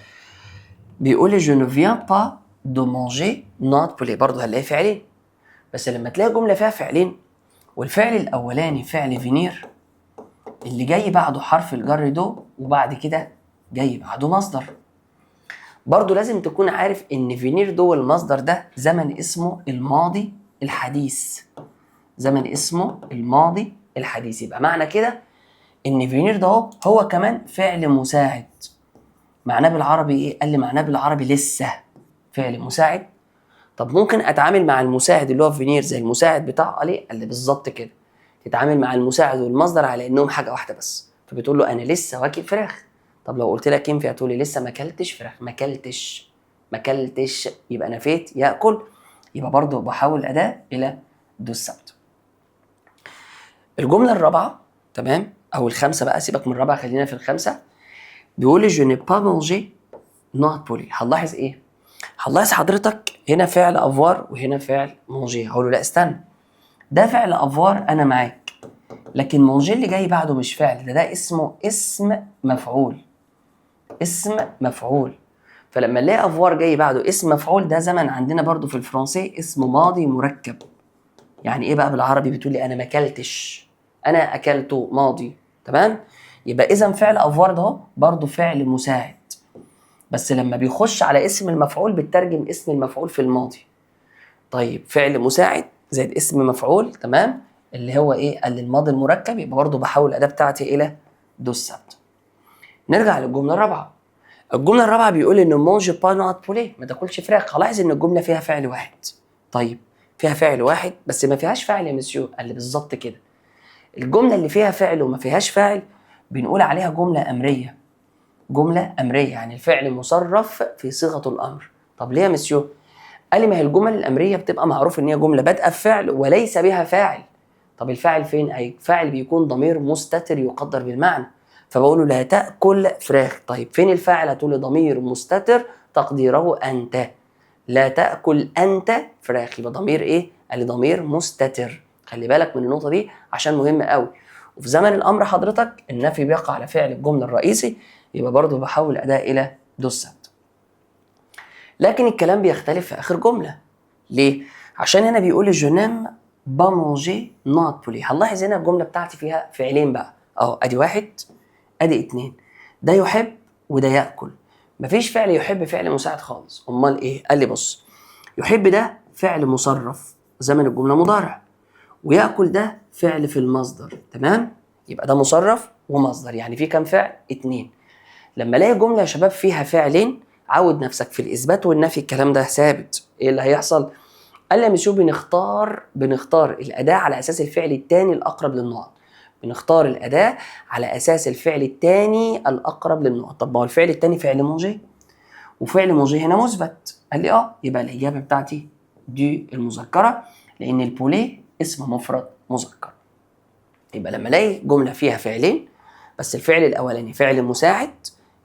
بيقول لي je ne viens pas de manger notre poulet. برضو هنلاقي فعلين، بس لما تلاقي جمله فيها فعلين والفعل الاولاني فعل فينير اللي جاي بعده حرف الجر دو وبعد كده جاي بعده مصدر، برضو لازم تكون عارف ان فينير دو المصدر ده زمن اسمه الماضي الحديث، زمن اسمه الماضي الحديث. يبقى معنى كده ان فينير ده هو كمان فعل مساعد. معناه بالعربي ايه؟ قال لي معناه بالعربي لسه فعل مساعد. طب ممكن اتعامل مع المساعد اللي هو فينير زي المساعد بتاع علي؟ قال لي بالظبط كده، تتعامل مع المساعد والمصدر على انهم حاجه واحده بس. فبتقول له انا لسه واكل فراخ. طب لو قلت لك ينفع تقول لي لسه ما اكلتش فراخ؟ ما اكلتش، ما اكلتش، يبقى نفيت ياكل. يبقى برضه بحول اداه الى دو الثابته. الجمله الرابعه، تمام، او الخامسه بقى، سيبك من الرابعه خلينا في الخامسه. بيقول لي je n'ai pas mangé notre poulet. هنلاحظ ايه؟ هنلاحظ حضرتك هنا فعل افوار وهنا فعل مونجي. هقول له لا استنى، ده فعل افوار انا معاك، لكن مونجي اللي جاي بعده مش فعل، ده اسمه اسم مفعول، اسم مفعول. فلما نلاقي افوار جاي بعده اسم مفعول ده زمن عندنا برضو في الفرنسي اسمه ماضي مركب. يعني ايه بقى بالعربي؟ بتقول لي انا ما اكلتش، انا اكلته ماضي. تمام؟ يبقى اذا فعل افوار ده برضو فعل مساعد، بس لما بيخش على اسم المفعول بتترجم اسم المفعول في الماضي. طيب فعل مساعد زائد اسم مفعول، تمام، اللي هو ايه؟ قال الماضي المركب، يبقى برضه بحول الاداه بتاعتي الى دو الثابته. نرجع للجمله الرابعه. الجمله الرابعه بيقول ان مونج با نوت بولي، ما تاكلش فراخ. هلاحظ ان الجمله فيها فعل واحد. طيب فيها فعل واحد بس ما فيهاش فاعل يا مسيو؟ قال لي بالظبط كده. الجمله اللي فيها فعل وما فيهاش فاعل بنقول عليها جمله امريه. جمله امريه يعني الفعل مصرف في صيغه الامر. طب ليه يا مسيو؟ قال لي ما هي الجمل الامريه بتبقى معروف ان هي جمله بادئه بفعل وليس بها فاعل. طب الفاعل فين؟ اي فاعل بيكون ضمير مستتر يقدر بالمعنى. فبقول له لا تاكل فراخ. طيب فين الفاعل؟ هتقول لي ضمير مستتر تقديره انت. لا تاكل انت فراخ، يبقى ضمير ايه؟ قال لي ضمير مستتر. خلي بالك من النقطه دي عشان مهمه قوي. وفي زمن الامر حضرتك النفي بيقع على فعل الجمله الرئيسي، يبقى برضه بحول اداه الى دو الثابته. لكن الكلام بيختلف في اخر جمله. ليه؟ عشان هنا بيقول je n'aime pas manger notre poulet. هنلاحظ هنا الجمله بتاعتي فيها فعلين بقى اهو، ادي واحد ادي اتنين، ده يحب وده ياكل. مفيش فعل يحب فعل مساعد خالص. امال ايه؟ قال لي بص، يحب ده فعل مصرف زمن الجمله مضارع، وياكل ده فعل في المصدر. تمام؟ يبقى ده مصرف ومصدر، يعني في كام فعل؟ اتنين. لما الاقي جمله يا شباب فيها فعلين، عود نفسك في الاثبات والنفي الكلام ده ثابت. ايه اللي هيحصل؟ قال لي يا مسيو بنختار الاداه على اساس الفعل الثاني الاقرب للنقط. بنختار الاداه على اساس الفعل الثاني الاقرب للنقط. طب ما هو الفعل الثاني فعل موجي، وفعل موجي هنا مثبت. قال لي يبقى الاجابه بتاعتي دي المذكره، لان البولي اسم مفرد مذكر. يبقى لما الاقي جمله فيها فعلين بس الفعل الاولاني فعل مساعد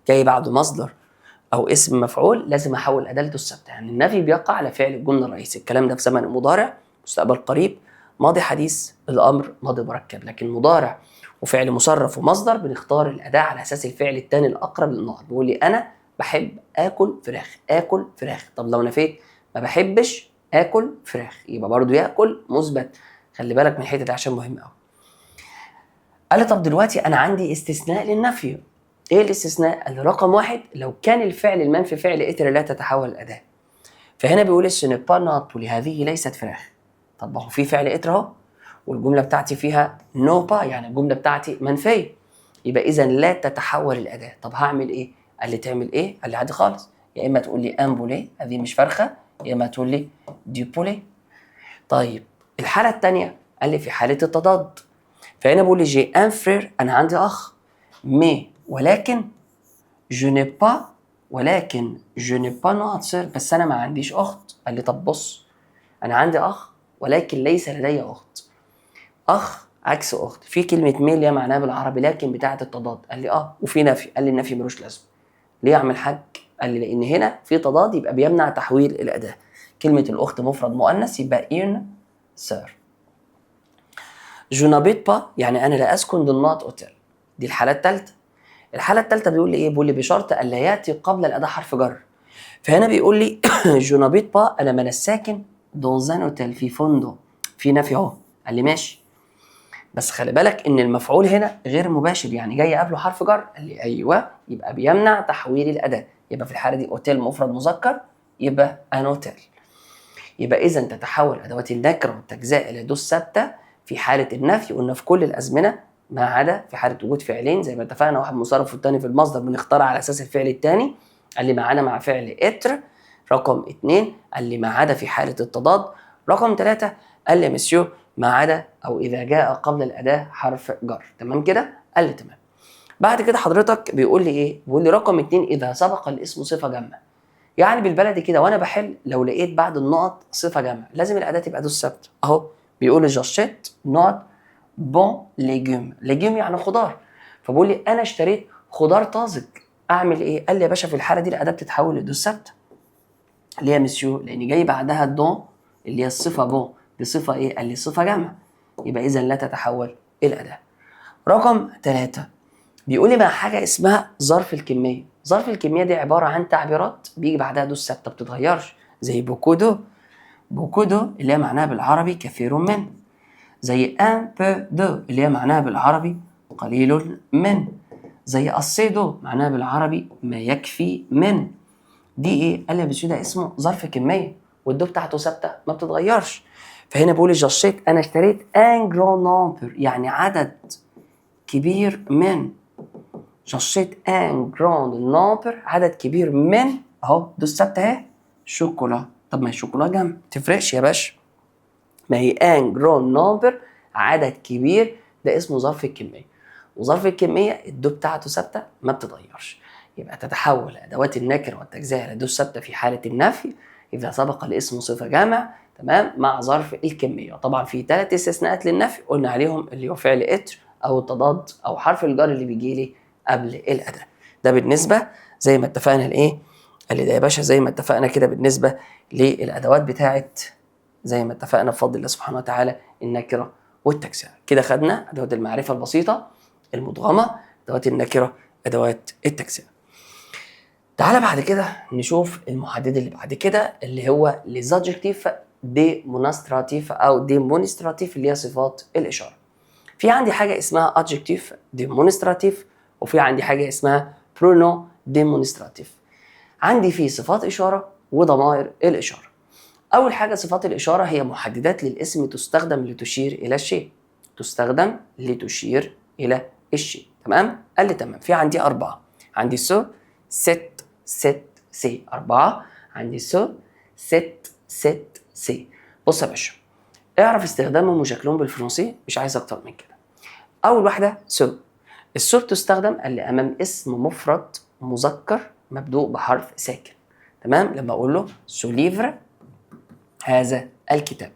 جاي بعده مصدر او اسم مفعول، لازم احول ادالته الثابته. يعني النفي بيقع على فعل الجمله الرئيسي. الكلام ده في زمن المضارع، مستقبل قريب، ماضي حديث، الامر ماضي مركب. لكن مضارع وفعل مصرف ومصدر بنختار الاداه على اساس الفعل الثاني الاقرب للنقط. بيقول لي انا بحب اكل فراخ، اكل فراخ. طب لو نفيت ما بحبش اكل فراخ، يبقى برضو ياكل مثبت. خلي بالك من الحته دي عشان مهم قوي. قال لي طب دلوقتي انا عندي استثناء للنفي. ايه الاستثناء؟ قال لي رقم واحد، لو كان الفعل المنفي فعل اتر لا تتحول الاداه. فهنا بيقول السنبانات هذه ليست فراخ. طب ما هو في فعل اتر اهو، والجمله بتاعتي فيها نو با، يعني الجمله بتاعتي منفيه، يبقى اذا لا تتحول الاداه. طب هعمل ايه؟ قال لي تعمل ايه؟ قال لي عادي خالص، يا اما تقول لي ان بولي هذه مش فرخه، يا اما تقول لي دي بولي. طيب الحاله الثانيه قال لي في حاله التضاد. فهنا بقول لي جي ان فرير، انا عندي اخ، مي ولكن جو ني با، ولكن جو ني با نوت سير، بس انا ما عنديش اخت. قال لي طب بص، انا عندي اخ ولكن ليس لدي اخت. اخ عكس اخت، في كلمه مي اللي هي معناها بالعربي لكن بتاعه التضاد. قال لي وفي نفي. قال لي النفي ملوش لازمه. ليه يا عم الحاج؟ قال لي لان هنا في تضاد يبقى بيمنع تحويل الاداه. كلمه الاخت مفرد مؤنث يبقى ان سير. جو نابيت با يعني انا لا اسكن ضمنات اوتيل. دي الحاله الثالثه. الحاله الثالثه بيقول لي ايه؟ بيقول لي بشرط الا ياتي قبل الاداه حرف جر. فهنا بيقول لي جو نابيت با، انا من الساكن دونزان اوتيل، في فندق. في نفي اهو. قال لي ماشي، بس خلي بالك ان المفعول هنا غير مباشر، يعني جاي قبله حرف جر. قال لي ايوه، يبقى بيمنع تحويل الاداه. يبقى في الحاله دي اوتيل مفرد مذكر، يبقى ان اوتيل. يبقى اذا تتحول ادوات النكره والتجزئه الى دوس ثابته في حاله النفي. قلنا في كل الازمنه ما عدا في حاله وجود فعلين زي ما اتفقنا، واحد مصرف والثاني في المصدر بنختار على اساس الفعل الثاني. قال لي ما عدا مع فعل اتر. رقم 2 قال لي ما عدا في حاله التضاد. رقم 3 قال لي مسيو ما عدا او اذا جاء قبل الاداه حرف جر. تمام كده؟ قال لي تمام. بعد كده حضرتك بيقول لي ايه؟ بيقول لي رقم 2 اذا سبق الاسم صفه جامه. يعني بالبلدي كده وانا بحل لو لقيت بعد النقط صفه جمع لازم الاداه تبقى دوس ثابته اهو. بيقول جاشيت نقط بون ليجوم. ليجوم يعني خضار. فبقول لي انا اشتريت خضار طازج، اعمل ايه؟ قال لي يا باشا في الحاله دي الاداه بتتحول لدوس ثابته. ليه يا مسيو؟ لان جاي بعدها الدون اللي هي الصفه بون. دي صفه ايه؟ قال لي صفه جمع، يبقى اذا لا تتحول الاداه. رقم 3 بيقول لي مع حاجه اسمها ظرف الكميه. ظرف الكميه دي عباره عن تعبيرات بيجي بعدها دوس ثابته ما بتتغيرش، زي بوكودو. بوكودو اللي هي معناها بالعربي كثير من، زي ان بو دو اللي هي معناها بالعربي قليل من، زي السيدو معناها بالعربي ما يكفي من. دي ايه؟ قال لي يا باشا ده اسمه ظرف كميه والدو بتاعته ثابته ما بتتغيرش. فهنا بقول جاشيت انا اشتريت ان جران نومبر يعني عدد كبير من. جاشيت ان جراند نومبر عدد كبير من اهو دوس ثابته اهي شوكولا. طب ما هي شوكولا جنب تفرقش يا باشا، ما هي ان جراند نومبر عدد كبير، ده اسمه ظرف الكميه. وظرف الكميه الدو بتاعته ثابته ما بتتغيرش. يبقى تتحول ادوات النكره والتجزئه لدوس ثابته في حاله النفي اذا سبق الاسم صفه جامع، تمام، مع ظرف الكميه. طبعا في 3 استثناءات للنفي قلنا عليهم، اللي هو فعل اتر او التضاد او حرف الجر اللي بيجي لي قبل الاداه. ده بالنسبه زي ما اتفقنا لايه؟ قال لي ده يا باشا زي ما اتفقنا كده بالنسبه للادوات بتاعت زي ما اتفقنا بفضل الله سبحانه وتعالى النكره والتجزئه. كده خدنا ادوات المعرفه البسيطه المدغمه، ادوات النكره، ادوات التجزئه. تعالى بعد كده نشوف المحدد اللي بعد كده اللي هو les adjectifs démonstratifs او démonstratifs اللي هي صفات الإشارة. في عندي حاجة اسمها adjective démonstratif وفي عندي حاجة اسمها pronom démonstratif. عندي فيه صفات إشارة وضمائر الإشارة. أول حاجة صفات الإشارة هي محددات للاسم تستخدم لتشير إلى الشيء. تستخدم لتشير إلى الشيء. تمام؟ قال لي تمام. في عندي 4. عندي سو ست سي 4. عندي سو ست سي. بص يا باشا، اعرف استخدامهم وشكلهم بالفرنسي، مش عايز أكتر من كده. أول واحدة سو. السو بتستخدم اللي أمام اسم مفرد مذكر مبدوء بحرف ساكن. تمام؟ لما أقول له سو ليفر، هذا الكتاب.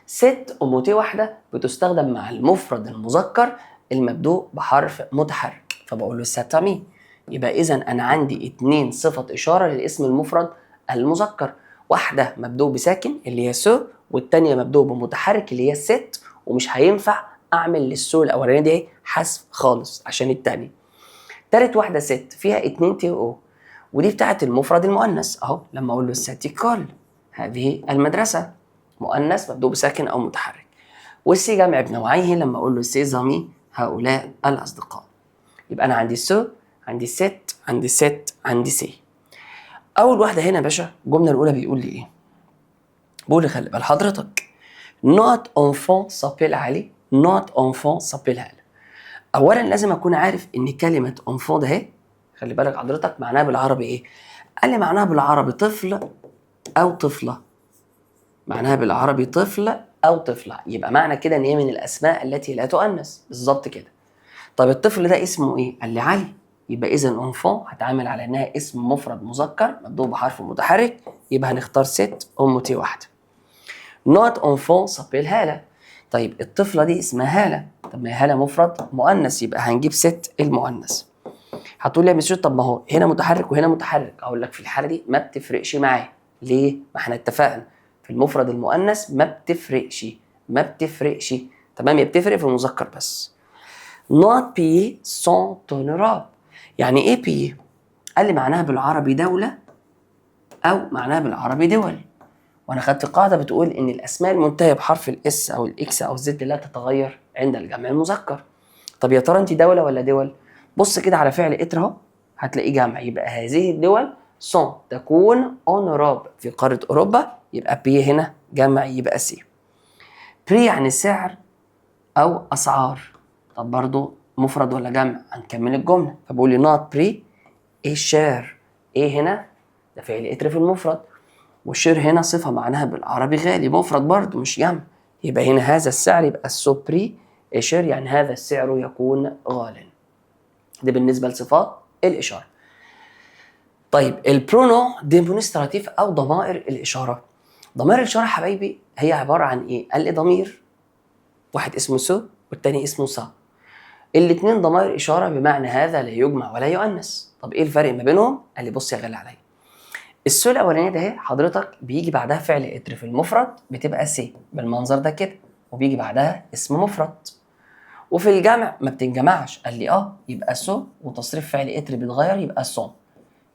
ست أموتي واحدة بتستخدم مع المفرد المذكر المبدوء بحرف متحرك، فبقول له ساتامي. يبقى إذا أنا عندي 2 صفة إشارة للاسم المفرد المذكر، واحدة مبدوء بساكن اللي هي سو، والتانية مبدوء بمتحرك اللي هي ست، ومش هينفع أعمل للسو الأولانية دي حذف خالص عشان التانية. تالت واحدة ست فيها 2 تي أو، ودي بتاعت المفرد المؤنث أهو. لما أقول له ساتيكول، هذه المدرسة، مؤنث مبدوء بساكن أو متحرك. والسي جمع بنوعيه لما أقول له سيزامي، هؤلاء الأصدقاء. يبقى أنا عندي سو، عندي ست، عندي سي. أول واحدة هنا يا باشا، الجملة الأولى بيقول لي إيه؟ بيقول لي خلي بال حضرتك، نوت أنفون سابيل علي، نوت أنفون سابيل علي. أولا لازم أكون عارف إن كلمة أنفون ده اهي، خلي بالك حضرتك معناها بالعربي إيه؟ قال لي معناها بالعربي طفل أو طفلة. معناها بالعربي طفل أو طفلة، يبقى معنى كده إن هي من الأسماء التي لا تؤنث، بالظبط كده. طب الطفل ده اسمه إيه؟ قال لي علي. يبقى إذا أنفون هتعامل على إنها اسم مفرد مذكر مبدوء بحرف متحرك، يبقى هنختار ست أمتي واحدة. نوت أنفون سابيل هالة. طيب الطفلة دي اسمها هالة، طب ما هي هالة مفرد مؤنث، يبقى هنجيب ست المؤنث. هتقول لي يا مسيو طب ما هو هنا متحرك وهنا متحرك. أقول لك في الحالة دي ما بتفرقش معايا. ليه؟ ما احنا اتفقنا في المفرد المؤنث ما بتفرقش. تمام؟ هي بتفرق في المذكر بس. نوت بي سون تونراب. يعني ايه بي؟ قال لي معناها بالعربي دولة أو معناها بالعربي دول. وانا خدت قاعده بتقول ان الاسماء المنتهيه بحرف الاس او الاكس او الزد لا تتغير عند الجمع المذكر. طب يا ترى انت دوله ولا دول؟ بص كده على فعل اتر اهو، هتلاقيه جمع، يبقى هذه الدول سون تكون اونراب في قاره اوروبا، يبقى بي هنا جمع يبقى سي. بري يعني سعر او اسعار، طب برضو مفرد ولا جمع؟ هنكمل الجمله، فبقول لي نوت بري ايه شير. ايه هنا؟ ده فعل اتر في المفرد، والشير هنا صفة معناها بالعربي غالي، مفرد برضه مش جمع، يبقى هنا هذا السعر يبقى السوبري شير، يعني هذا السعر يكون غالا. ده بالنسبة لصفات الإشارة. طيب البرونو ديمونستراتيف أو ضمائر الإشارة. ضمائر الإشارة حبايبي هي عبارة عن إيه؟ قال لي ضمير واحد اسمه سو والتاني اسمه سا. الاتنين ضمائر إشارة بمعنى هذا لا يجمع ولا يؤنث. طب إيه الفرق ما بينهم؟ قال لي بص يا غالي عليا، السو الاولانيه ده اهي حضرتك بيجي بعدها فعل اتر في المفرد بتبقى سي بالمنظر ده كده، وبيجي بعدها اسم مفرد. وفي الجمع ما بتنجمعش. قال لي يبقى سو وتصريف فعل اتر بيتغير يبقى سون،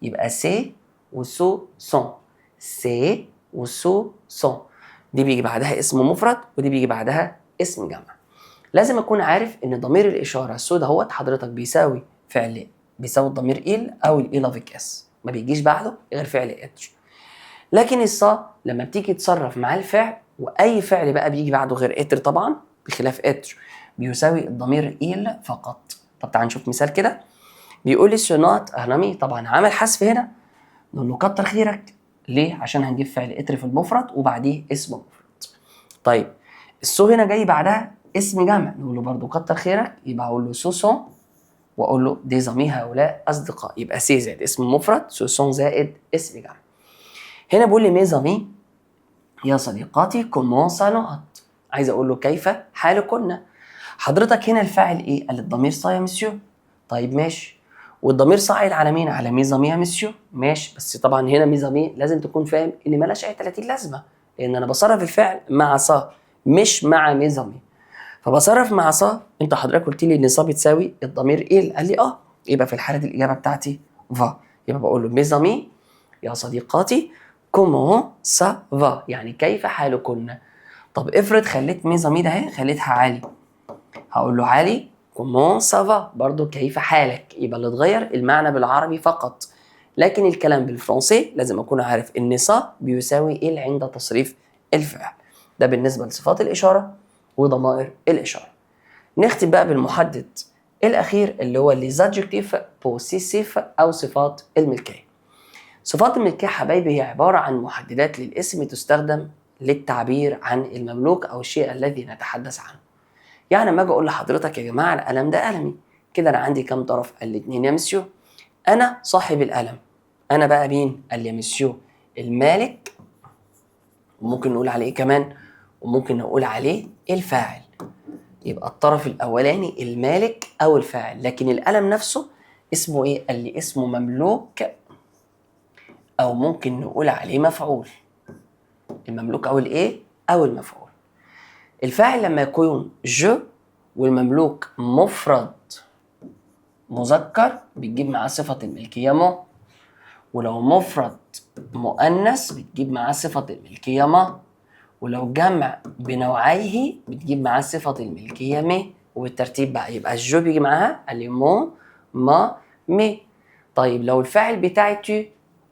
يبقى سي وسو سون، سي وسو سون. دي بيجي بعدها اسم مفرد ودي بيجي بعدها اسم جمع. لازم اكون عارف ان ضمير الاشاره سو دهوت حضرتك بيساوي فعل، بيساوي الضمير إل أو الإل افيك اس، ما بيجيش بعده غير فعل اتر. لكن الصا لما بتيجي تصرف مع الفعل، واي فعل بقى بيجي بعده غير اتر طبعا بخلاف اتر، بيساوي الضمير إل فقط. طب تعال نشوف مثال كده. بيقول لي سونات اهنمي، طبعا عمل حذف هنا، نقول له كتر خيرك. ليه؟ عشان هنجيب فعل اتر في المفرد وبعديه اسم مفرد. طيب السو هنا جاي بعدها اسم جمع، نقول له برضو كتر خيرك، يبقى اقول له سوسون واقول له دي زمي هؤلاء اصدقاء، يبقى سي زائد اسم مفرد سوسون زائد اسم جمع. هنا بقول لي ميزامي يا صديقاتي كومون سانوات، عايز اقول له كيف حالكن. حضرتك هنا الفاعل ايه؟ قال الضمير صا يا مسيو. طيب ماشي، والضمير صاعد على مين؟ على ميزامي يا مسيو. ماشي، بس طبعا هنا ميزامي لازم تكون فاهم ان مالهاش اي 30 لازمه، لان انا بصرف الفعل مع صا مش مع ميزامي. فبصرف مع صا، انت حضرتك قلت لي ان صا بتساوي الضمير ايه؟ قال لي يبقى في الحاله دي الاجابه بتاعتي فا، يبقى بقول له mes amis يا صديقاتي comment ça va يعني كيف حالكن. طب افرض خليت mes amis ده اهي خليتها علي، هقول له علي comment ça va برضو كيف حالك. يبقى اللي اتغير المعنى بالعربي فقط، لكن الكلام بالفرنسي لازم اكون عارف ان صا بيساوي ايه عند تصريف الفعل. ده بالنسبه لصفات الاشاره وضمائر الاشاره. نختم بقى بالمحدد الاخير اللي هو les adjectifs possessifs او صفات الملكيه. صفات الملكيه حبايبي هي عباره عن محددات للاسم تستخدم للتعبير عن المملوك او الشيء الذي نتحدث عنه. يعني لما اجي اقول لحضرتك يا جماعه القلم ده قلمي، كده انا عندي كام طرف؟ قال لي 2 يا مسيو. انا صاحب القلم. انا بقى مين؟ قال لي يا مسيو المالك، وممكن نقول عليه ايه كمان؟ وممكن نقول عليه الفاعل. يبقى الطرف الاولاني المالك او الفاعل، لكن القلم نفسه اسمه ايه؟ قال لي اسمه مملوك او ممكن نقول عليه مفعول. المملوك او الايه؟ او المفعول. الفاعل لما يكون جو والمملوك مفرد مذكر بتجيب معاه صفة الملكية مو، ولو مفرد مؤنث بتجيب معاه صفة الملكية ما، ولو جمع بنوعيه بتجيب معاه صفة الملكية مي. وبالترتيب بقى يبقى الجو بيجي معاها قال لي مو ما مي. طيب لو الفاعل بتاعي تو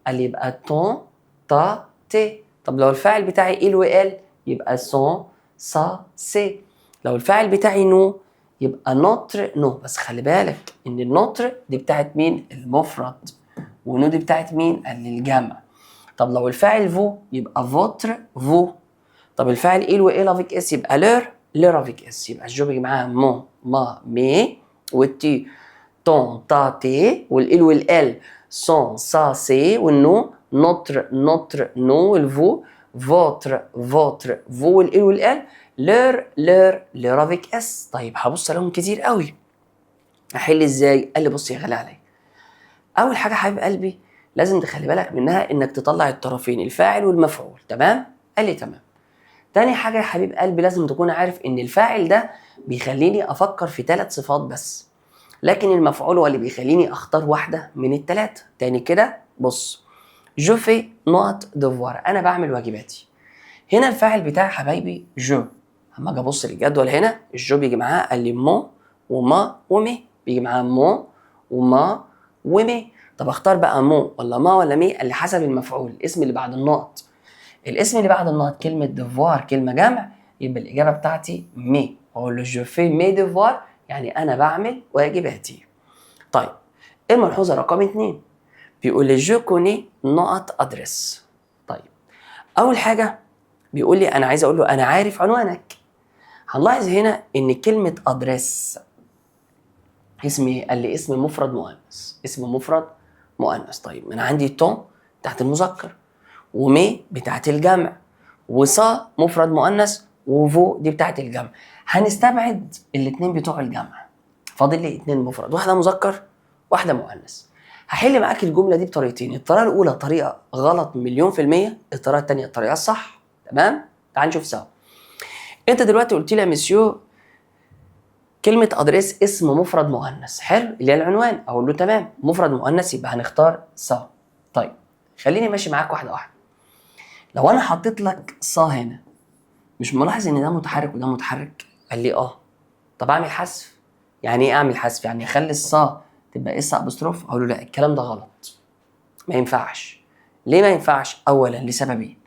قال لي يبقى تون تا تي. طب لو الفاعل بتاعي إل وإل يبقى سون سا سي. لو الفاعل بتاعي نو يبقى نوتر نو. بس خلي بالك ان النوتر دي بتاعت مين؟ المفرد، ونو دي بتاعت مين؟ قال لي الجمع. طب لو الفاعل فو يبقى فوتر فو. طب الفاعل إل وإل افيك اس يبقى لور افيك اس. يبقى الجو بيجي معاها مون ما مي، والتي تون تا تي، والإل والإل سون سا سي، والنو نوتر نو، والفو فوتر فوتر فو، والإل والإل لور افيك اس. طيب هبص لهم كتير قوي، احل ازاي؟ قال لي بص يا غالي عليا، اول حاجه حبيب قلبي لازم تخلي بالك منها انك تطلع الطرفين الفاعل والمفعول. تمام؟ قال لي تمام. تاني حاجه يا حبيب قلبي لازم تكون عارف ان الفاعل ده بيخليني افكر في 3 صفات بس، لكن المفعول هو اللي بيخليني اختار واحده من ال3. تاني كده بص، جو في نوت دوفوار انا بعمل واجباتي. هنا الفاعل بتاعي حبايبي جو. اما اجي ابص للجدول هنا الجو بيجي معاه قال لي مو وما ومي، بيجي معاه مو وما ومي. طب اختار بقى مو ولا ما ولا مي؟ قال لي حسب المفعول، الاسم اللي بعد النقط. الاسم اللي بعد النقط كلمه ديفوار كلمه جمع، يبقى الاجابه بتاعتي مي. اقول له جو في مي ديفوار يعني انا بعمل واجباتي. طيب الملحوظه رقم 2 بيقول لي جو كوني نقط ادرس. طيب اول حاجه بيقول لي انا عايز اقول له انا عارف عنوانك. هنلاحظ هنا ان كلمه ادرس اسم ايه؟ قال لي اسم مفرد مؤنث. اسم مفرد مؤنث. طيب انا عندي تون بتاعت المذكر، ومي بتاعت الجمع، وصا مفرد مؤنث، وفو دي بتاعت الجمع. هنستبعد الاثنين بتوع الجمع، فاضل لي 2 مفرد، واحده مذكر واحده مؤنث. هحل معاك الجمله دي بطريقتين. الطريقه الاولى طريقه غلط مليون في الميه، الطريقه الثانيه الطريقه الصح. تمام؟ تعال نشوف سوا. انت دلوقتي قلت لي يا مسيو كلمة أدريس اسم مفرد مؤنث، حلو، اللي هي العنوان. أقول له تمام، مفرد مؤنث يبقى هنختار صا. طيب خليني ماشي معاك واحدة واحدة. لو أنا حطيت لك صا هنا، مش ملاحظ إن ده متحرك وده متحرك؟ قال لي آه. طب أعمل حذف. يعني إيه أعمل حذف؟ يعني أخلي الصا تبقى اس أبستروف؟ أقول له لا، الكلام ده غلط، ما ينفعش. ليه ما ينفعش؟ أولا لسببين.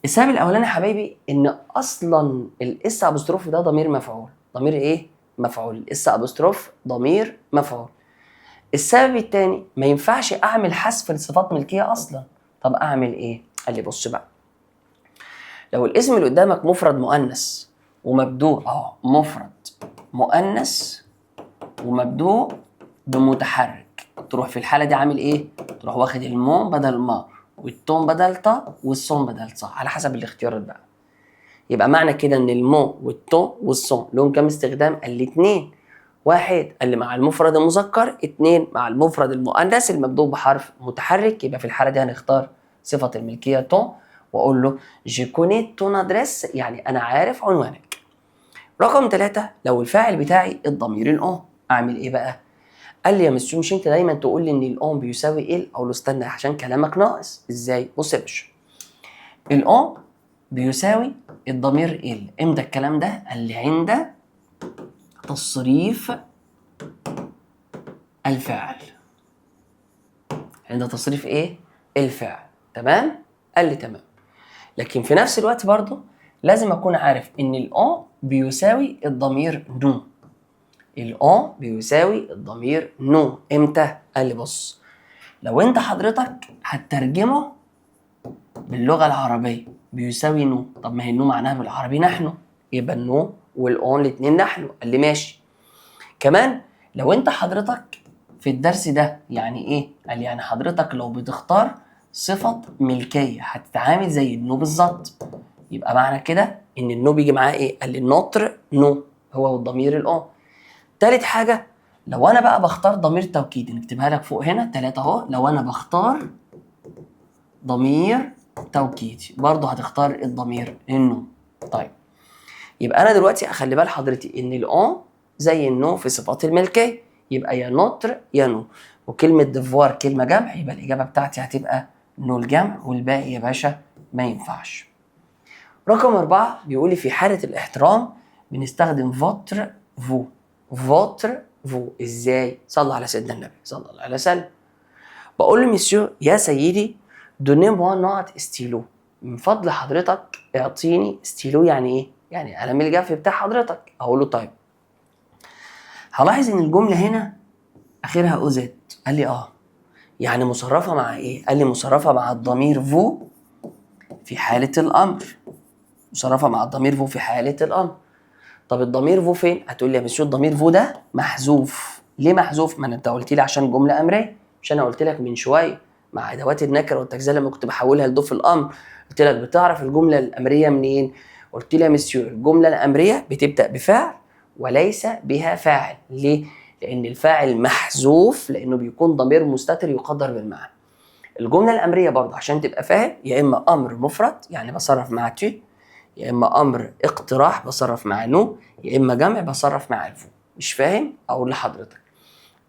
السبب الأولاني يا حبايبي إن أصلا الاس أبستروف ده ضمير مفعول. ضمير إيه؟ مفعول. الاس أبستروف ضمير مفعول. السبب الثاني ما ينفعش اعمل حذف لصفات ملكيه اصلا. طب اعمل ايه؟ قال لي بص بقى، لو الاسم اللي قدامك مفرد مؤنث ومبدوء مفرد مؤنث ومبدوء بمتحرك، تروح في الحاله دي عامل ايه؟ تروح واخد المو بدل ما، والتون بدل تا، والصون بدل صا، على حسب الاختيارات بقى. يبقى معنى كده ان المو والتون والصون لهم كام استخدام؟ قال لي 2. 1 قال لي مع المفرد المذكر، 2 مع المفرد المؤنث المبدوء بحرف متحرك. يبقى في الحاله دي هنختار صفه الملكيه تون، واقول له جي كوني تون ادريس يعني انا عارف عنوانك. رقم 3 لو الفاعل بتاعي الضمير الاون، اعمل ايه بقى؟ قال لي يا مسيو مش انت دايما تقول لي ان الاون بيساوي ال؟ اقول له استنى عشان كلامك ناقص. ازاي؟ بص يا باشا، الاون بيساوي الضمير ال امتى الكلام ده؟ قال لي عند تصريف الفعل. عند تصريف ايه؟ الفعل. تمام؟ قال لي تمام. لكن في نفس الوقت برضو لازم اكون عارف ان الاون بيساوي الضمير نو. الاون بيساوي الضمير نو امتى؟ قال لي بص، لو انت حضرتك هتترجمه باللغه العربيه بيساوي نو، طب ما هي نو معناها بالعربي نحن، يبقى النو والاون الاثنين نحن. قال لي ماشي. كمان لو انت حضرتك في الدرس ده يعني ايه؟ قال لي يعني حضرتك لو بتختار صفه ملكيه هتتعامل زي النو بالظبط. يبقى معنى كده ان النو بيجي معاه ايه؟ قال لي النطر نو هو والضمير الاون. تالت حاجه، لو انا بقى بختار ضمير توكيد، نكتبها لك فوق هنا 3 اهو. لو انا بختار ضمير توكيدي برضه هتختار الضمير النو. طيب يبقى انا دلوقتي اخلي بال حضرتي ان الاون زي النو في صفات الملكيه، يبقى يا نوتر يا نو. وكلمه ديفوار كلمه جمع، يبقى الاجابه بتاعتي هتبقى نو الجمع، والباقي يا باشا ما ينفعش. رقم 4 بيقول لي في حاله الاحترام بنستخدم فوتر فو. فوتر فو ازاي؟ صلى على سيدنا النبي صلى الله عليه وسلم. بقول له مسيو يا سيدي دوني موا نوت ستيلو، من فضل حضرتك اعطيني ستيلو. يعني ايه؟ يعني قلم الجاف بتاع حضرتك. اقول له طيب. هلاحظ ان الجمله هنا اخرها او زد. قال لي اه، يعني مصرفه مع ايه؟ قال لي مصرفه مع الضمير فو في حاله الامر. مصرفه مع الضمير فو في حاله الامر. طب الضمير فو فين؟ هتقول لي يا مسيو الضمير فو ده محذوف. ليه محذوف؟ ما انت قلت لي عشان جمله امريه. مش انا قلت لك من شويه مع ادوات النكره والتجزئه لما كنت بحولها لدو في الامر قلت لك بتعرف الجمله الامريه منين؟ قلت لي يا مسيو الجمله الامريه بتبدا بفعل وليس بها فاعل. ليه؟ لان الفاعل محذوف لانه بيكون ضمير مستتر يقدر بالمعنى. الجمله الامريه برضه عشان تبقى فاهم يا اما امر مفرد يعني بصرف مع تي، يا اما امر اقتراح بصرف مع نو، يا اما جمع بصرف مع الفو. مش فاهم؟ اقول لحضرتك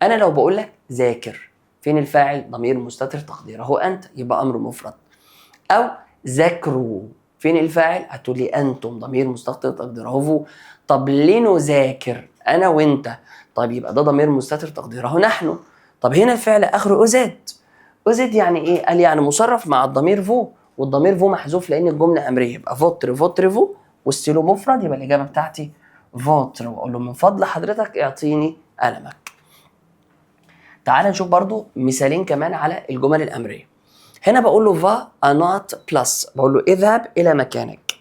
انا لو بقول لك ذاكر، فين الفاعل؟ ضمير مستتر تقديره انت، يبقى امر مفرد. او ذاكروا، فين الفاعل؟ هتقول لي انتم، ضمير مستتر تقديره فو. طب ليه نذاكر انا وانت؟ طب يبقى ده ضمير مستتر تقديره نحن. طب هنا الفعل اخره ازاد. ازاد يعني ايه؟ قال يعني مصرف مع الضمير فو، والضمير فو محذوف لان الجمله امريه، يبقى فوتر فوتر فو والستيلو مفرد، يبقى الاجابه بتاعتي فوتر. واقول له من فضل حضرتك اعطيني قلمك. تعال نشوف برضو مثالين كمان على الجمل الامريه. هنا بقول له فا انات بلس، بقول له اذهب الى مكانك.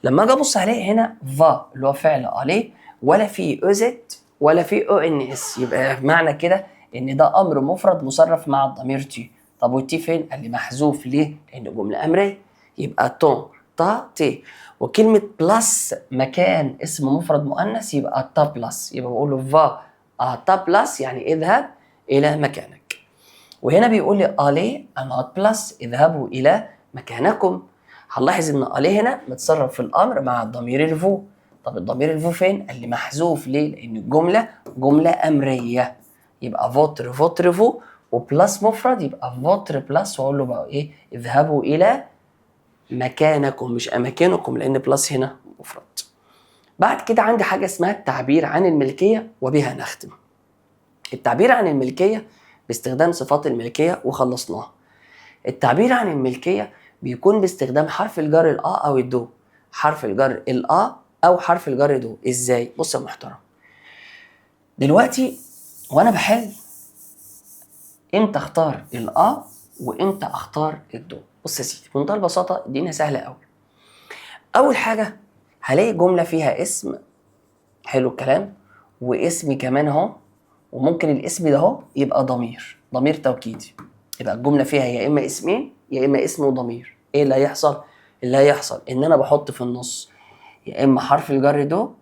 لما اجي ابص عليه هنا فا اللي هو فعل عليه ولا في ازت ولا في او ان اس، يبقى معنى كده ان ده امر مفرد مصرف مع الضمير تي. طب والتي فين؟ قال لي محذوف. ليه؟ لان جمله امريه. يبقى تون تا تي. وكلمه بلس مكان اسم مفرد مؤنث يبقى تا بلس، يبقى بقول له فا تا بلس يعني اذهب الى مكانك. وهنا بيقول لي الي انات بلس اذهبوا الى مكانكم. هنلاحظ ان الي هنا متصرف في الامر مع الضمير الفو. طب الضمير الفو فين؟ قال لي محذوف. ليه؟ لان الجمله جمله امريه، يبقى فوتر فوتر فو وبلس مفرد يبقى فوتر بلس، واقول له بقى ايه؟ اذهبوا الى مكانكم مش اماكنكم لان بلس هنا مفرد. بعد كده عندي حاجه اسمها التعبير عن الملكيه وبها نختم. التعبير عن الملكيه باستخدام صفات الملكيه وخلصناها. التعبير عن الملكيه بيكون باستخدام حرف الجر الآ أو الدو. حرف الجر الآ أو حرف الجر دو. إزاي؟ بص يا محترم، دلوقتي وأنا بحل إمتى أختار الآ وإمتى أختار الدو؟ بص يا سيدي بمنتهى البساطة الدنيا سهلة أوي. أول حاجة هلاقي جملة فيها اسم، حلو الكلام، واسم كمان أهو، وممكن الاسم ده أهو يبقى ضمير توكيدي. يبقى الجملة فيها يا إما اسمين يا إما اسم وضمير. إيه اللي هيحصل؟ اللي هيحصل إن أنا بحط في النص يا إما حرف الجر دو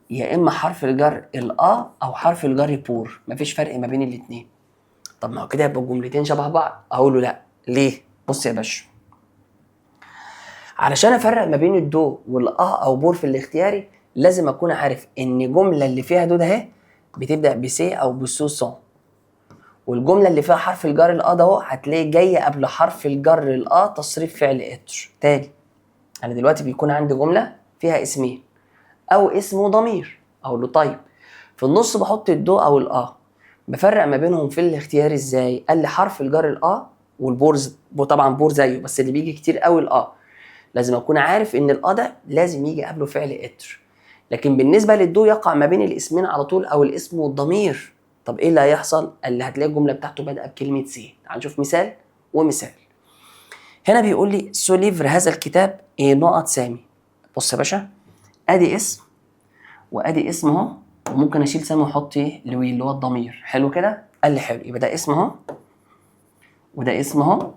يا إما حرف الجر الآ أو حرف الجر بور. مفيش فرق ما بين الاتنين. طب ما هو كده يبقى الجملتين شبه بعض. أقول له لأ. ليه؟ بص يا باشا، علشان أفرق ما بين الدو والآ أو بور في الاختياري لازم أكون عارف إن الجملة اللي فيها دو ده أهي بتبدأ بسي أو بسو سون. والجمله اللي فيها حرف الجر الاه ده اهو هتلاقي جايه قبل حرف الجر الاه تصريف فعل اتر. تاني، انا دلوقتي بيكون عندي جمله فيها اسمين او اسم وضمير، اقول له طيب في النص بحط الدو او الاه، بفرق ما بينهم في الاختيار ازاي؟ قال لي حرف الجر الاه والبورز، طبعا بور زيه بس اللي بيجي كتير قوي الاه، لازم اكون عارف ان الاه ده لازم يجي قبله فعل اتر. لكن بالنسبه للدو يقع ما بين الاسمين على طول او الاسم والضمير. طب ايه اللي هيحصل؟ قال لي هتلاقي الجمله بتاعته بادئه بكلمه سي. تعال نشوف مثال ومثال. هنا بيقول لي سو ليفر هذا الكتاب ايه نقط سامي. بص يا باشا، ادي اسم وادي اسم اهو، وممكن اشيل سامي واحط ايه لوي اللي هو الضمير. حلو كده؟ قال لي حلو، يبقى ده اسم اهو وده اسم اهو،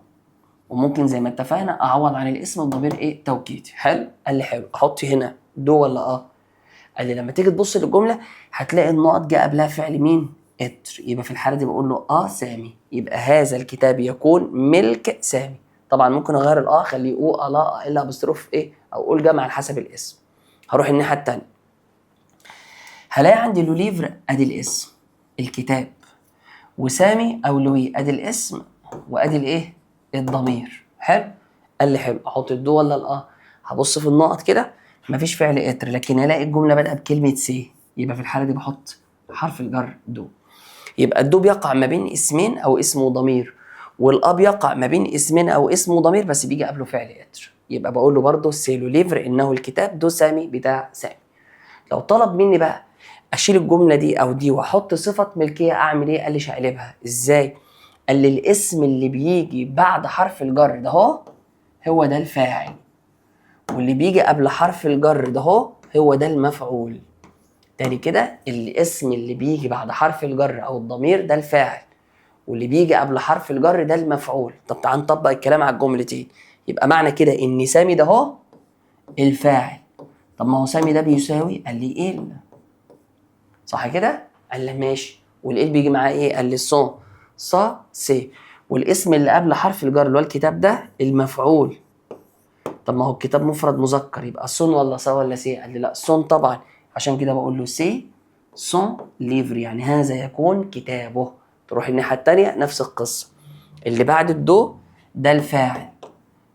وممكن زي ما اتفقنا اعوض عن الاسم الضمير ايه توكيدي. حلو؟ قال لي حلو، احط هنا دو ولا اه؟ قال لي لما تيجي تبص للجمله هتلاقي النقط جه قبلها فعل مين؟ اتر، يبقى في الحاله دي بقول له اه سامي، يبقى هذا الكتاب يكون ملك سامي. طبعا ممكن اغير الاه اخليه او لا الا بستروف ايه او اقول جمع على حسب الاسم. هروح الناحيه الثانيه، هلاقي عندي لو ليفر ادي الاسم الكتاب، وسامي او لوي ادي الاسم وادي الايه الضمير. حلو؟ قال لي حلو، احط الدو ولا الاه؟ هبص في النقط كده مفيش فعل اتر، لكن الاقي الجمله بادئه بكلمه سي، يبقى في الحاله دي بحط حرف الجر دو. يبقى الدو بيقع ما بين اسمين او اسم وضمير، والاه بيقع ما بين اسمين او اسم وضمير بس بيجي قبله فعل اتر، يبقى بقول له برضه سيلو ليفر انه الكتاب دو سامي بتاع سامي. لو طلب مني بقى اشيل الجمله دي او دي واحط صفه ملكيه اعمل ايه؟ قال لي شقلبها ازاي؟ قال لي الاسم اللي بيجي بعد حرف الجر ده هو ده الفاعل، واللي بيجي قبل حرف الجر ده هو ده المفعول. تاني كده، الاسم اللي بيجي بعد حرف الجر او الضمير ده الفاعل، واللي بيجي قبل حرف الجر ده المفعول. طب تعال نطبق الكلام على الجملتين. يبقى معنى كده ان سامي ده الفاعل. طب ما هو سامي ده بيساوي، قال لي ايه؟ صح كده؟ قال لي ماشي، والايه بيجي معاه ايه؟ قال لي سون صا سي، والاسم اللي قبل حرف الجر اللي هو الكتاب ده المفعول. طب ما هو الكتاب مفرد مذكر، يبقى سون ولا صا ولا سي؟ قال لي لا سون طبعا، عشان كده بقول له سي سون ليفر، يعني هذا يكون كتابه. تروح الناحيه الثانيه نفس القصه، اللي بعد الدو ده الفاعل.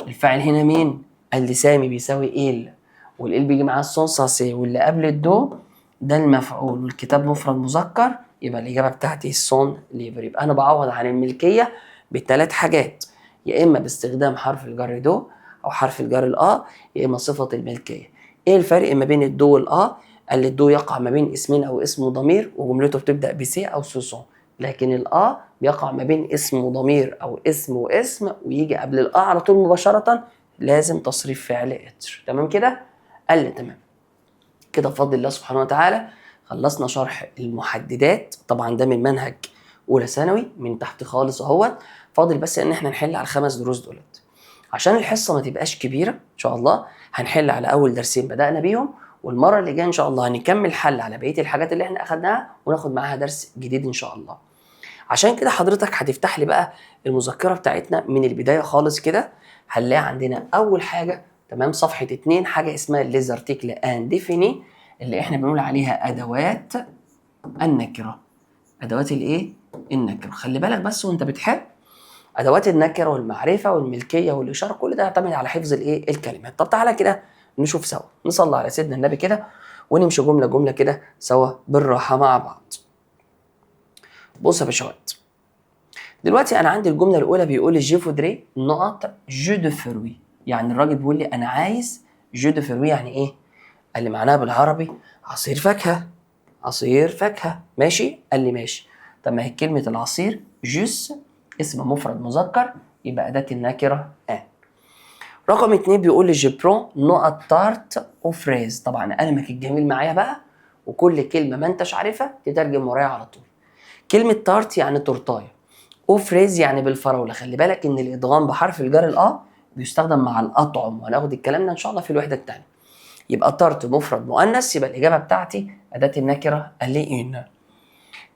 الفاعل هنا مين؟ قال لي سامي بيساوي ايه، والال بيجي معاه السون صا سي، واللي قبل الدو ده المفعول، والكتاب مفرد مذكر، يبقى الاجابه بتاعتي سون ليفر. يبقى انا بعوض عن الملكيه بثلاث حاجات، يا اما باستخدام حرف الجر دو او حرف الجر الاه، يا اما صفه الملكيه. ايه الفرق ما بين الدو والاه؟ قال لي الدو يقع ما بين اسمين او اسم وضمير وجملته بتبدا بسي او سوسون، لكن الاه بيقع ما بين اسم وضمير او اسم واسم ويجي قبل الاه على طول مباشره لازم تصريف فعل اتر. تمام كده؟ قال لي تمام كده بفضل الله سبحانه وتعالى. خلصنا شرح المحددات، طبعا ده من منهج اولى ثانوي من تحت خالص اهوت. فاضل بس ان احنا نحل على الخمس دروس دولت. عشان الحصه ما تبقاش كبيره ان شاء الله هنحل على اول درسين بدانا بيهم، والمره اللي جايه ان شاء الله هنكمل حل على بقيه الحاجات اللي احنا اخدناها وناخد معاها درس جديد ان شاء الله. عشان كده حضرتك هتفتح لي بقى المذكره بتاعتنا من البدايه خالص كده. هنلاقي عندنا اول حاجه تمام صفحه 2 حاجه اسمها ليزارتيكل ان ديفيني، اللي احنا بنقول عليها ادوات النكره. ادوات الايه؟ النكره. خلي بالك بس وانت بتحل ادوات النكره والمعرفه والملكيه والاشاره كل ده يعتمد على حفظ الايه؟ الكلمات. طب تعالى كده نشوف سوا، نصلي على سيدنا النبي كده ونمشي جمله جمله كده سوا بالراحه مع بعض. بص يا باشوات، دلوقتي انا عندي الجمله الاولى بيقول لي جي فودري نقط جو دو فروي، يعني الراجل بيقول لي انا عايز جو دو فروي. يعني ايه؟ قال لي معناها بالعربي عصير فاكهه. عصير فاكهه، ماشي؟ قال لي ماشي. طب ما هي كلمه العصير جوس اسم مفرد مذكر، يبقى اداه النكره ان. رقم 2 بيقول لي جبرون نقط تارت وفريز. طبعا قلمك الجميل معايا بقى، وكل كلمه ما انتش عارفها تترجم ورايا على طول. كلمه تارت يعني تورتايه، وفريز يعني بالفراوله. خلي بالك ان الادغام بحرف الجر الاه بيستخدم مع الاطعم، وهناخد الكلام ده ان شاء الله في الوحده الثانيه. يبقى تارت مفرد مؤنث، يبقى الاجابه بتاعتي اداه النكره اللي ان.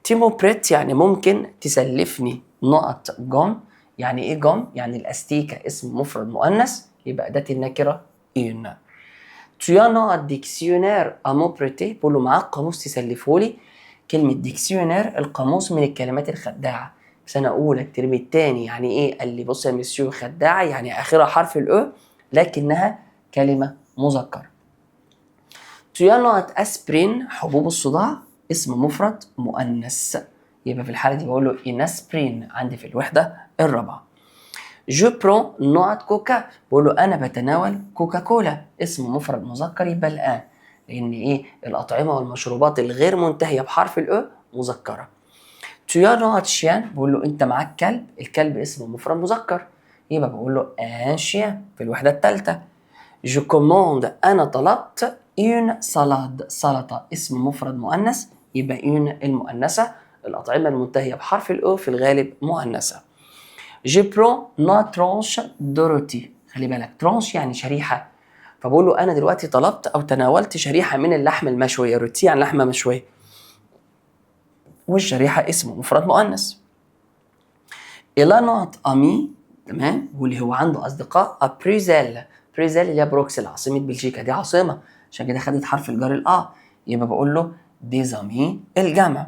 تيمو بريت يعني ممكن تسلفني نقط جام. يعني ايه جام؟ يعني الاستيكه اسم مفرد مؤنث، يبقى اداه النكره ان. تيا نقط ديكسيونير امو بريتي، بقول له معاك قاموس تسلفه لي. كلمه ديكسيونير القاموس من الكلمات الخداعه، سنة أولى الترم التاني. يعني إيه؟ قال لي بص يا مسيو خداعة، يعني آخرها حرف الأو لكنها كلمة مذكرة. تيانوت أسبرين حبوب الصداع اسم مفرد مؤنث، يبقى في الحالة دي بقول له إناسبرين عندي في الوحدة الرابعة. جو برون نوع كوكا، بقول له أنا بتناول كوكا كولا اسم مفرد مذكر يبقى الآن، لأن إيه الأطعمة والمشروبات الغير منتهية بحرف الأو مذكرة. تيا نوع شيان، بقول له أنت معاك كلب، الكلب اسم مفرد مذكر يبقى بقول له ان شيان في الوحدة الثالثة. جو كوموند أنا طلبت اون سالاد سلطة اسم مفرد مؤنث يبقى اون المؤنثة، الأطعمة المنتهية بحرف الأو في الغالب مؤنثة. جي برون نا ترونش دوروتي، خلي بالك ترونش يعني شريحة، فبقول له أنا دلوقتي طلبت أو تناولت شريحة من اللحم المشوية، روتي يعني لحمة مشوية، والشريحة اسم مفرد مؤنث. إلا نوت أمي، تمام، واللي هو عنده أصدقاء أبريزيل، بريزيل اللي هي بروكسل عاصمة بلجيكا، دي عاصمة عشان كده خدت حرف الجر الآ، يبقى بقول له ديزامي الجمع.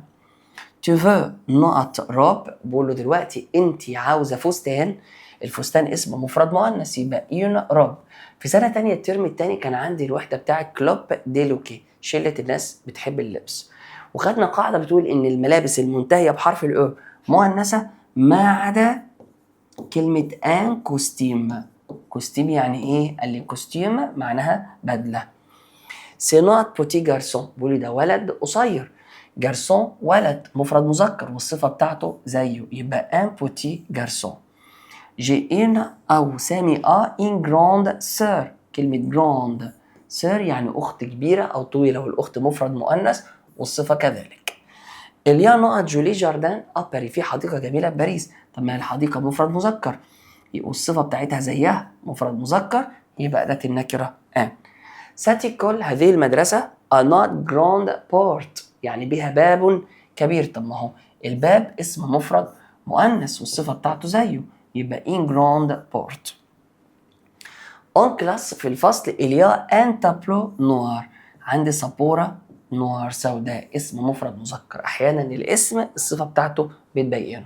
tu veux نقط روب، بقول له دلوقتي انت عاوزه فستان، الفستان اسم مفرد مؤنث يبقى اون روب. في سنه تانية الترم التاني كان عندي الوحده بتاعه كلوب ديلوكي، شله الناس بتحب اللبس، وخدنا قاعده بتقول ان الملابس المنتهيه بحرف الاو مؤنثه ما عدا كلمه ان كوستيم. كوستيم يعني ايه؟ قال لي كوستيم معناها بدله. سينات بوتي جارسون، بقول لي ده ولد قصير، جارسون ولد مفرد مذكر والصفة بتاعته زيه يبقى ان بوتي جارسون. جي ان أو سامي ان جراند سير، كلمة جراند سير يعني أخت كبيرة أو طويلة، والأخت مفرد مؤنث والصفة كذلك. اليا نقط جولي جاردان باريس، في حديقة جميلة بباريس، طب ما الحديقة مفرد مذكر يبقى الصفة بتاعتها زيها مفرد مذكر يبقى أداة النكرة ان. ساتيكول هذه المدرسة a not grand port يعني بها باب كبير، طب ما هو الباب اسم مفرد مؤنث والصفة بتاعته زيه يبقى in grand port. اون كلاس في الفصل إليا ان تابلو نوار، عندي سبورة نوار سوداء اسم مفرد مذكر، أحيانا الاسم الصفة بتاعته بتبينه.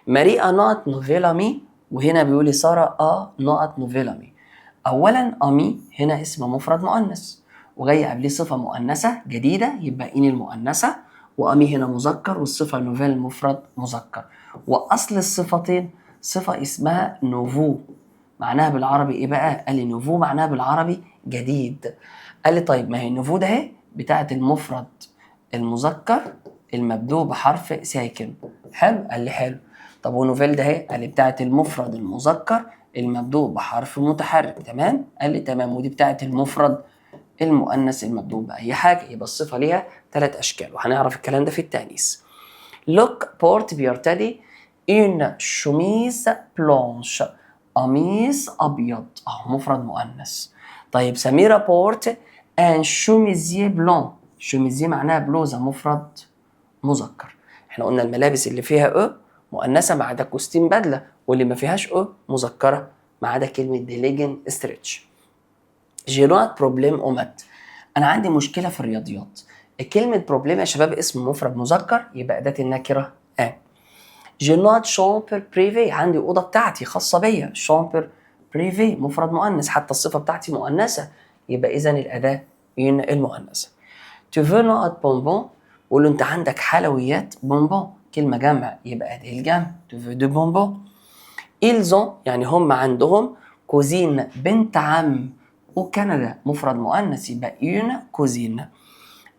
ماريا نقط نوفيلامي، وهنا بيقول لي سارة نقط نوفيلامي. اولا امي هنا اسم مفرد مؤنث وجاي قبليه صفه مؤنثه جديده يبقى ان المؤنثه، وامي هنا مذكر والصفه نوفيل مفرد مذكر، واصل الصفتين صفه اسمها نوفو، معناها بالعربي ايه بقى؟ قال لي نوفو معناها بالعربي جديد. قال لي طيب ما هي نوفو ده اهي بتاعه المفرد المذكر المبدوء بحرف ساكن، حلو؟ قال لي حلو. طب ونوفيل ده اهي؟ قال لي بتاعه المفرد المذكر المبدوء بحرف متحرك، تمام؟ قال لي تمام، ودي بتاعه المفرد المؤنث المبدوء باي حاجه، يبقى الصفه ليها 3 اشكال وهنعرف الكلام ده في التانيث. لوك بورت بيرتدي اون شوميز بلانش، قميص ابيض اهو مفرد مؤنث. طيب سميرة بورت ان شوميزيه بلان، شوميزيه معناها بلوزه مفرد مذكر. احنا قلنا الملابس اللي فيها او مؤنثه ما عدا كوستيم بدله، واللي ما فيهاش او مذكره ما عدا كلمه ديليجن ستريتش. جينوات بروبليم اومات، انا عندي مشكله في الرياضيات. كلمه بروبليم يا شباب اسم مفرد مذكر يبقى اداه النكره ان. جينوات شامبر بريفي، عندي اوضه بتاعتي خاصه بيا، شامبر بريفي مفرد مؤنث حتى الصفه بتاعتي مؤنثه يبقى اذا الاداه ان المؤنثه. تفو نقط بونبون، قول له انت عندك حلويات بونبون، كلمه جمع يبقى اداه الجمع تفو دو بونبون. إلزون يعني هم عندهم كوزين بنت عم، وكندا مفرد مؤنث يبقى اون كوزين.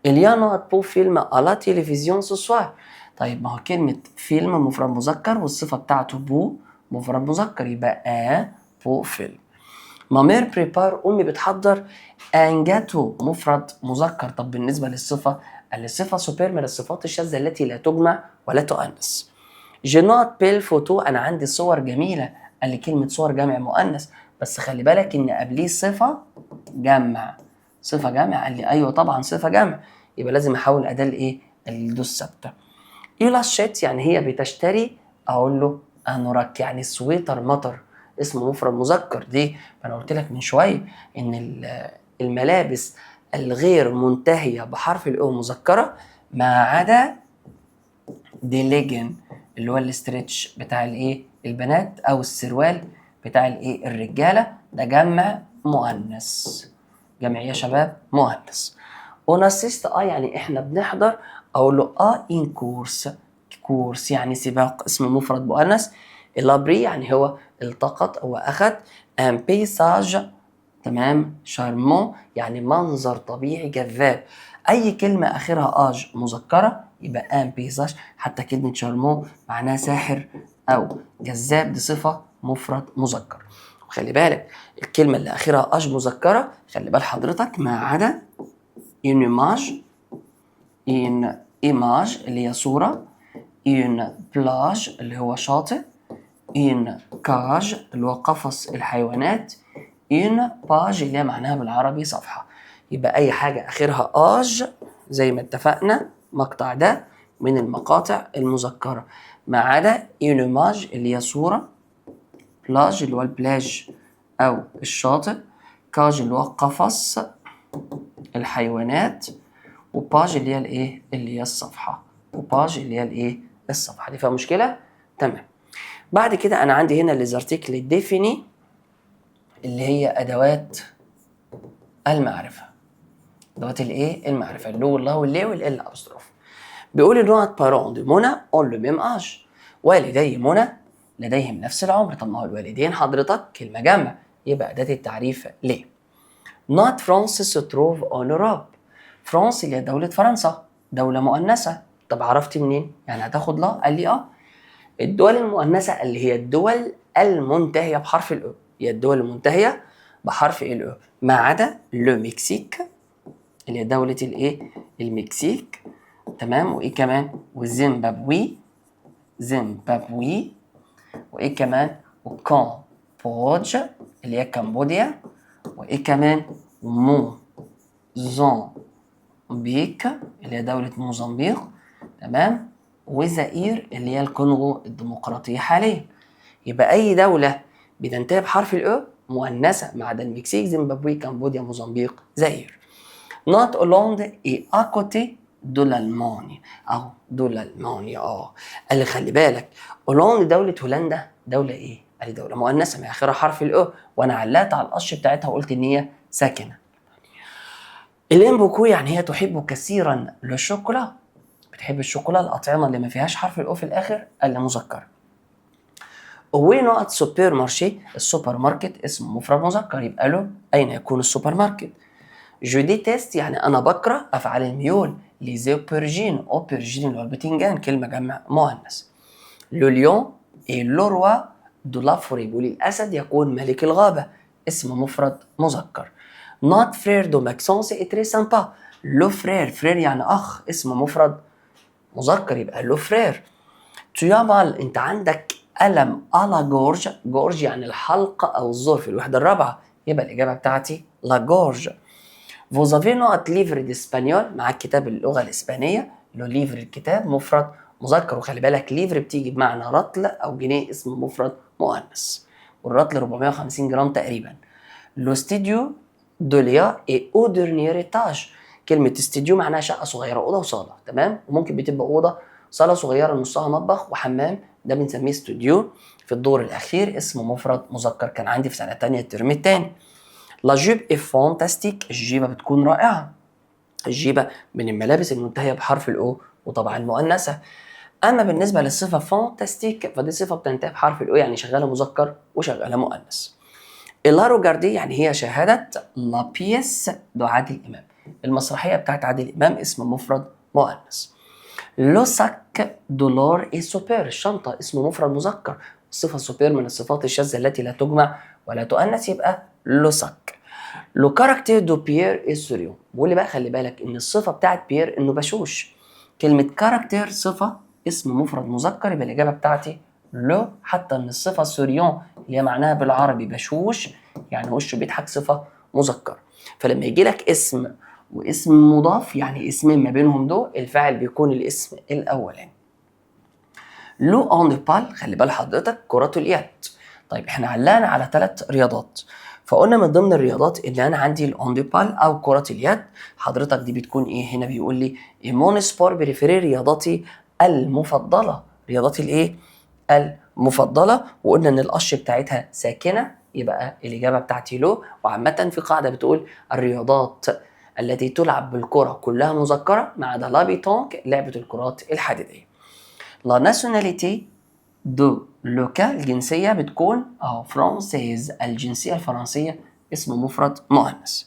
اليا نقط بو فيلم على تلفزيون سوسوار، طيب ما هو كلمة فيلم مفرد مذكر والصفة بتاعته بو مفرد مذكر يبقى بو فيلم. مامير بريبار، أمي بتحضر ان جاتو مفرد مذكر، طب بالنسبة للصفة الصفة سوبر من الصفات الشاذة التي لا تجمع ولا تؤنث. جينات بيل فوتو، انا عندي صور جميله، قال لي كلمه صور جمع مؤنث بس خلي بالك ان قبليه صفه جمع، صفه جمع، قال لي ايوه طبعا صفه جمع يبقى لازم احول اداه لايه؟ الدوس ثابته. يلاشيت يعني هي بتشتري، اقول له انوراك يعني سويتر مطر اسمه مفرد مذكر، دي فانا قلت لك من شويه ان الملابس الغير منتهيه بحرف الاو مذكره ما عدا ديليجن، اللي هو الاسترتش بتاع الايه البنات، او السروال بتاع الايه الرجاله، ده جمع مؤنث. جمع يا شباب مؤنث. اوناسيست يعني احنا بنحضر، اقول له ان كورس. كورس يعني سباق، اسم مفرد مؤنث. الابري يعني هو التقط او اخذ. ان بيساج، تمام، شارمون يعني منظر طبيعي جذاب. اي كلمه اخرها اج مذكره يبقى ان بيساج. حتى كلمه شارمون معناها ساحر او جذاب، دي صفه مفرد مذكر. وخلي بالك الكلمه اللي اخرها اج مذكره، خلي بال حضرتك، ما عدا une image، une image اللي هي صورة، une plage اللي هو شاطئ، une cage اللي هو قفص الحيوانات، une page اللي هي معناها بالعربي صفحة. يبقى أي حاجة آخرها آج زي ما اتفقنا مقطع ده من المقاطع المذكرة، ما عدا une image اللي هي صورة، plage اللي هو البلاج أو الشاطئ، cage اللي هو قفص الحيوانات، وباج اللي هي الايه اللي هي الصفحه، وباج اللي هي الايه الصفحه. دي فيها مشكله؟ تمام. بعد كده انا عندي هنا ليزارتيكل ديفيني اللي هي ادوات المعرفه. ادوات الايه المعرفه، اللو والله واللي والال ابستروف. بيقول نوت بارون دي منى اون لو ميم اج، والدي منى لديهم نفس العمر. طب ما هو الوالدين حضرتك كلمه جمع، يبقى اداه التعريف ليه. نوت فرانس سو تروف اون اوروب. فرانس اللي هي دولة فرنسا، دولة مؤنثة. طب عرفتي منين؟ يعني هتاخد لا؟ قال لي الدول المؤنثة اللي هي الدول المنتهية بحرف الأو، هي الدول المنتهية بحرف الأو، ما عدا لو مكسيك اللي هي دولة الايه؟ المكسيك، تمام. وايه كمان؟ وزيمبابوي، زيمبابوي، وايه كمان؟ وكامبودج اللي هي كمبوديا، وايه كمان؟ موزمبيق اللي هي دولة موزمبيق، تمام. وزائر اللي هي الكونغو الديمقراطية حاليا. يبقى أي دولة بتنتهي بحرف الأو مؤنثة ما عدا المكسيك، زيمبابوي، كمبوديا، موزمبيق، زائر. نوت هولندا اي اكوتي دو l'Allemagne أو دو l'Allemagne. قال لي خلي بالك هولندا، دولة هولندا دولة إيه؟ قال لي دولة مؤنثة ما آخرها حرف الأو، وأنا علقت على القش بتاعتها وقلت إن هي ساكنة. الين بوكو يعني هي تحب كثيرا للشوكولا، بتحب الشوكولا، الأطعمة اللي ما فيهاش حرف الأو في الآخر اللي مذكر. وين نقط سوبر مارشي؟ السوبر ماركت اسم مفرد مذكر، يبقى له أين يكون السوبر ماركت. جو ديتيست يعني أنا بكره أفعال الميول. لي أوبرجين، أوبرجين اللي هو البتنجان كلمة جمع مؤنث. لو ليون اي لو روا دو لافوري، بيقول الأسد يكون ملك الغابة، اسم مفرد مذكر. نوت فرير دو ماكسونس اي تري سامبا. لو فرير، فرير يعني أخ، اسم مفرد مذكر، يبقى لو فرير. تيامال انت عندك ألم على جورج، جورج يعني الحلقة أو الزور في الوحدة الرابعة، يبقى الإجابة بتاعتي لا جورج. Vous avez نقط ليفر d'espagnol، معاك كتاب اللغة الإسبانية، لو ليفر الكتاب مفرد مذكر. وخلي بالك ليفر بتيجي بمعنى رطل أو جنيه، اسم مفرد مؤنث، والرطل 450 جرام تقريبا. لو ستوديو دوليا اي او دورنيير ايتاج، كلمة استديو معناها شقة صغيرة، أوضة وصالة، تمام. وممكن بتبقى أوضة صالة صغيرة نصها مطبخ وحمام، ده بنسميه استوديو في الدور الأخير، اسم مفرد مذكر. كان عندي في سنة تانية الترم التاني. لا جيب اي فانتاستيك، الجيبة بتكون رائعة. الجيبة من الملابس المنتهية بحرف الأو وطبعا المؤنثة. أما بالنسبة للصفة فانتاستيك فدي صفة بتنتهي بحرف الأو، يعني شغالة مذكر وشغالة مؤنث. لا روجاردي يعني هي شاهدة لا بيس دو عادل إمام، المسرحية بتاعت عادل إمام، اسم مفرد مؤنث. لو ساك دولار اي سوبر، الشنطة اسم مفرد مذكر. الصفة سوبر من الصفات الشاذة التي لا تجمع ولا تؤنث، يبقى لو ساك. لو كاركتير دو بيير اي سوريون، بقول لي بقى خلي بالك ان الصفة بتاعت بيير انه بشوش. كلمة كاركتير صفة اسم مفرد مذكر، يبقى الإجابة بتاعتي لو. حتى ان الصفة سوريون اللي هي معناها بالعربي بشوش يعني وشه بيضحك، صفة مذكر. فلما يجي لك اسم واسم مضاف يعني اسمين ما بينهم دول، الفاعل بيكون الاسم الاولاني. لو اون بال، خلي بال حضرتك كرة اليد. طيب احنا علقنا على 3 رياضات، فقلنا من ضمن الرياضات اللي انا عندي الاون بال او كرة اليد. حضرتك دي بتكون ايه؟ هنا بيقول لي مون سبور بريفيري، رياضتي المفضلة. رياضتي الايه المفضله، وقلنا ان القش بتاعتها ساكنه، يبقى الاجابه بتاعتي لو. وعامه في قاعده بتقول الرياضات التي تلعب بالكره كلها مذكره ما عدا لابيتونك لعبه الكرات الحديديه. لا ناسيوناليتي دو لوكا الجنسيه بتكون فرانسيز، الجنسيه الفرنسيه اسم مفرد مؤنث.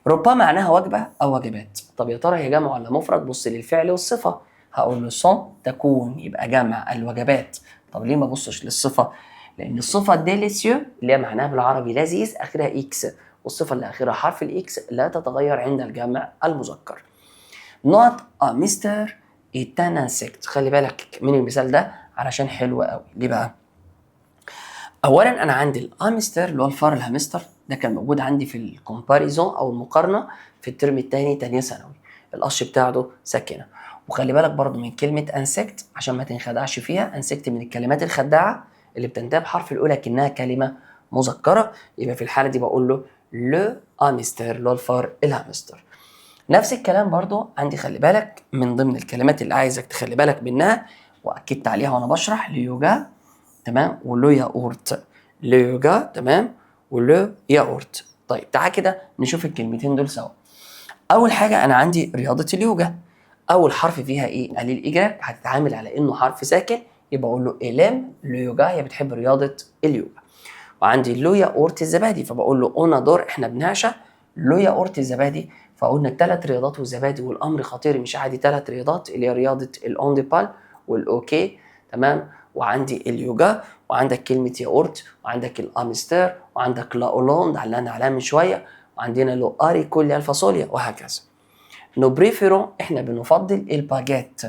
ربما معناها وجبه او وجبات. طب يا ترى هي جمع ولا مفرد؟ بص للفعل والصفه. هقول له سون تكون يبقى جمع الوجبات. طب ليه ما بصش للصفه؟ لان الصفه ديليسيو اللي هي معناها بالعربي لذيذ اخرها اكس، والصفه اللي اخرها حرف الاكس لا تتغير عند الجمع المذكر. نوت مستر ايتاناسكت. خلي بالك من المثال ده علشان حلو قوي. ليه بقى؟ اولا انا عندي الامستر اللي هو الفار الهامستر ده كان موجود عندي في الكومباريزون او المقارنه في الترم الثاني تانية ثانوي، القش بتاعته ساكنه. وخلي بالك برضو من كلمه انسكت عشان ما تنخدعش فيها، انسكت من الكلمات الخداعه اللي بتنتهي بحرف الاولى كأنها كلمه مذكره، يبقى في الحاله دي بقول له لو امستر اللي هو الفار الهامستر. نفس الكلام برضو عندي، خلي بالك من ضمن الكلمات اللي عايزك تخلي بالك منها واكدت عليها وانا بشرح، اليوجا تمام ولو ياقورت، لو يوجا تمام ولو ياقورت. طيب تعال كده نشوف الكلمتين دول سوا. اول حاجه انا عندي رياضه اليوجا، اول حرف فيها ايه؟ قال لي الاجابه هتتعامل على انه حرف ساكن، يبقى اقول له الام لو يوجا، هي بتحب رياضه اليوجا. وعندي لو ياقورت الزبادي، فبقول له انا دور احنا بنعشى لو ياقورت الزبادي. فقلنا الثلاث رياضات والزبادي والامر خطير مش عادي، ثلاث رياضات اللي هي رياضه الاونديبال والاوكي تمام، وعندي اليوجا، وعندك كلمه ياقورت، وعندك الامستر، وعندك لا اولاند علقنا عليها من شويه، وعندنا لو اري كل الفاصوليا، وهكذا. نو بريفيرون احنا بنفضل الباجيت.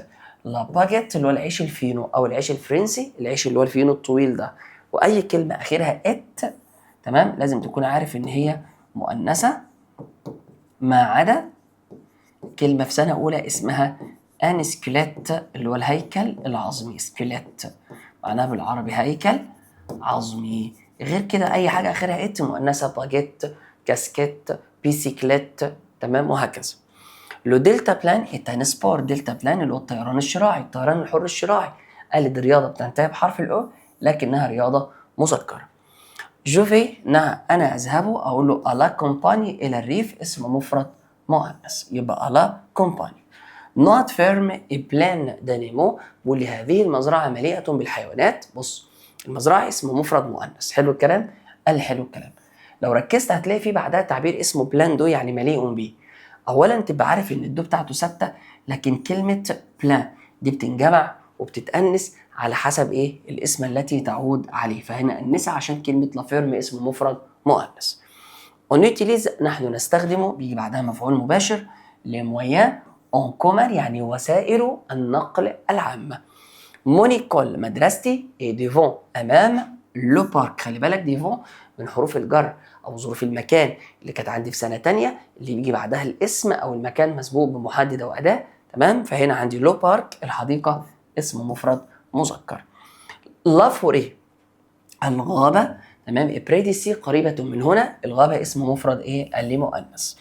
لا باجيت اللي هو العيش الفينو او العيش الفرنسي، العيش اللي هو الفينو الطويل ده. واي كلمه اخرها ات تمام لازم تكون عارف ان هي مؤنثه، ما عدا كلمه في سنه اولى اسمها انسكليت اللي هو الهيكل العظمي. سكليت معناها بالعربي هيكل عظمي. غير كده اي حاجه اخرها ات مؤنثه، باجيت، كاسكيت، بيسيكليت تمام، وهكذا. لو دلتا بلان ايتان سبور. دلتا بلان اللي هو الطيران الشراعي، الطيران الحر الشراعي. قال دي رياضه بتنتهي بحرف الاو لكنها رياضه مذكره. جوفي نعم انا اذهب، اقول له الا كومباني الى الريف اسم مفرد مؤنث، يبقى الا كومباني. نوت فيرم اي بلان دانيمو، بيقول لي هذه المزرعه مليئه بالحيوانات. بص المزرعه اسم مفرد مؤنث، حلو الكلام؟ قال حلو الكلام. لو ركزت هتلاقي في بعدها تعبير اسمه بلان دو يعني مليء به. اولا تبقى عارف ان الدو بتاعته ثابته، لكن كلمه بلان دي بتنجمع وبتتأنس على حسب ايه الاسم التي تعود عليه، فهنا أنسة عشان كلمة لافيرم اسم مفرد مؤنث. اونيتيليز نحن نستخدمه، بيجي بعدها مفعول مباشر، لمويان اون كومر يعني وسائل النقل العامة. مونيكول مدرستي، اي ديفون امام لو بارك. خلي بالك ديفون من حروف الجر او ظروف المكان اللي كانت عندي في سنة تانية، اللي بيجي بعدها الاسم او المكان مسبوق بمحدد او اداة تمام. فهنا عندي لو بارك الحديقة اسم مفرد مذكر. لا فوري الغابة تمام، بريديسي قريبة من هنا، الغابة اسم مفرد ايه؟ قال لي مؤنث.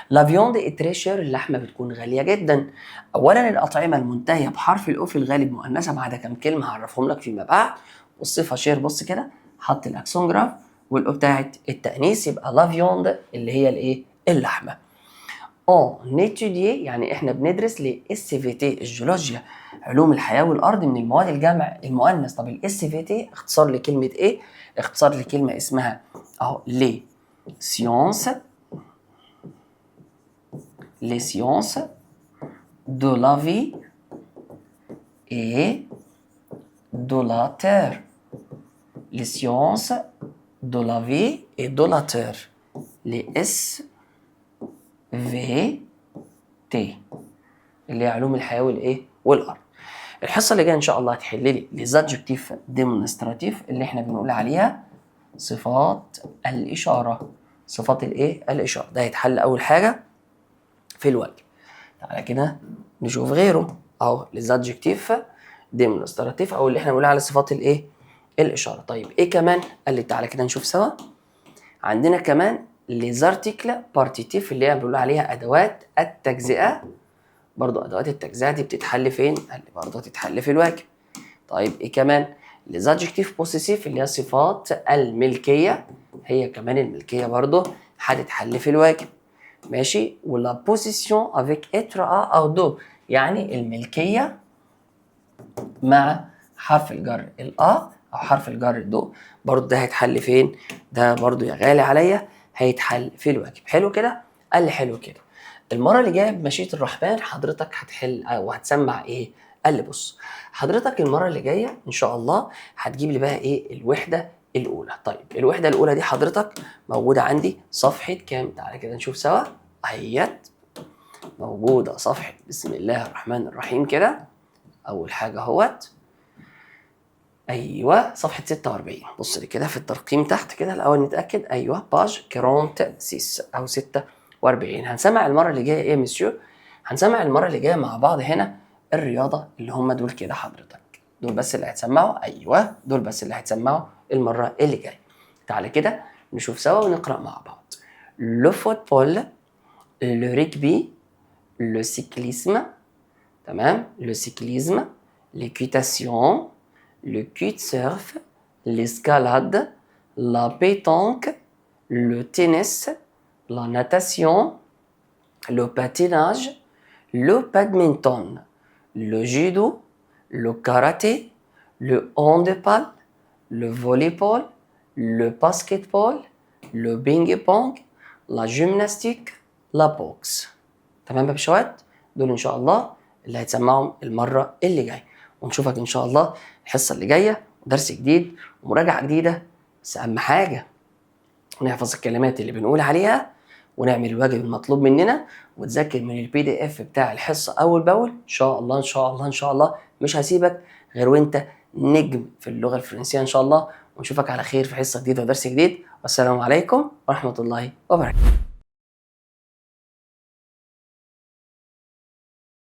لا فيوند اتريشر اللحمة بتكون غالية جدا. اولا الاطعمة المنتهية بحرف الاو في الغالب مؤنثة ما عدا كم كلمة هعرفهم لك فيما بعد. والصفة شير بص كده حط الاكسون جراف والاو بتاعت التأنيث، يبقى لا فيوند اللي هي الايه؟ اللحمة. اون نيتوديي يعني احنا بندرس للاس في تي الجيولوجيا علوم الحياه والارض من المواد الجمع المؤنث. طب الاس في تي اختصار لكلمه ايه؟ اختصار لكلمه اسمها اهو لي سيونس، لي سيونس دو لا في اي دو لا تير. لي سيونس دو لا في اي دو لا تير، لي اس في تي اللي هي علوم الحياه والايه؟ والارض. الحصه اللي جايه ان شاء الله هتحل لي ليزادجكتيف ديمونستراتيف اللي احنا بنقول عليها صفات الاشاره. صفات الايه؟ الاشاره. ده هيتحل اول حاجه في الواجب. تعالى كده نشوف غيره اهو ليزادجكتيف ديمونستراتيف او اللي احنا بنقول على صفات الايه؟ الاشاره. طيب ايه كمان؟ قال لي تعالى كده نشوف سوا. عندنا كمان ليزارتيكل بارتيتيف اللي هي بنقول عليها ادوات التجزئه. برضو ادوات التجزئه دي بتتحل فين؟ قال لي برضو هتتحل في الواجب. طيب ايه كمان؟ les adjectifs possessifs اللي هي صفات الملكية، هي كمان الملكية برضو هتتحل في الواجب. ماشي. ولا بوزيسيون افيك اتر او دو، يعني الملكيه مع حرف الجر او حرف الجر دو، برضه ده هيتحل فين؟ ده برضه يا غالي عليا هيتحل في الواجب. حلو كده؟ قال لي حلو كده. المره اللي جايه بمشيئه الرحمن حضرتك هتحل او هتسمع ايه؟ قال لي بص، حضرتك المره اللي جايه ان شاء الله هتجيب لي بقى ايه؟ الوحده الاولى. طيب الوحده الاولى دي حضرتك موجوده عندي صفحه كام؟ تعالى كده نشوف سوا. اهيت موجوده صفحه بسم الله الرحمن الرحيم كده. اول حاجه اهوت، ايوه صفحه 46. بص لي كده في الترقيم تحت كده الاول نتاكد. ايوه باج 46 او 46. هنسمع المره اللي جايه ايه يا مسيو؟ هنسمع المره اللي جايه مع بعض هنا الرياضه اللي هم دول كده حضرتك، دول بس اللي هيتسمعوا. ايوه دول بس اللي هيتسمعوا المره اللي جايه. تعالى كده نشوف سوا ونقرا مع بعض. لو فوتبول، لو ريكبي، لو سيكليسم، تمام، لو سيكليزم، l'équitation, le kitesurf, l'escalade, la pétanque, le tennis, la natation, le patinage, le badminton, le judo, le karaté, le handball, le volleyball, le basketball, le ping-pong, la gymnastique, la boxe. تمام يا باشوات؟ دول ان شاء الله اللي هيتسمعهم المره اللي جايه، ونشوفك ان شاء الله الحصه اللي جايه ودرس جديد ومراجعه جديده. بس اهم حاجه نحفظ الكلمات اللي بنقول عليها، ونعمل الواجب المطلوب مننا، وتذاكر من البي دي اف بتاع الحصه اول باول. ان شاء الله ان شاء الله ان شاء الله مش هسيبك غير وانت نجم في اللغه الفرنسيه ان شاء الله. ونشوفك على خير في حصه جديده ودرس جديد. والسلام عليكم ورحمه الله وبركاته.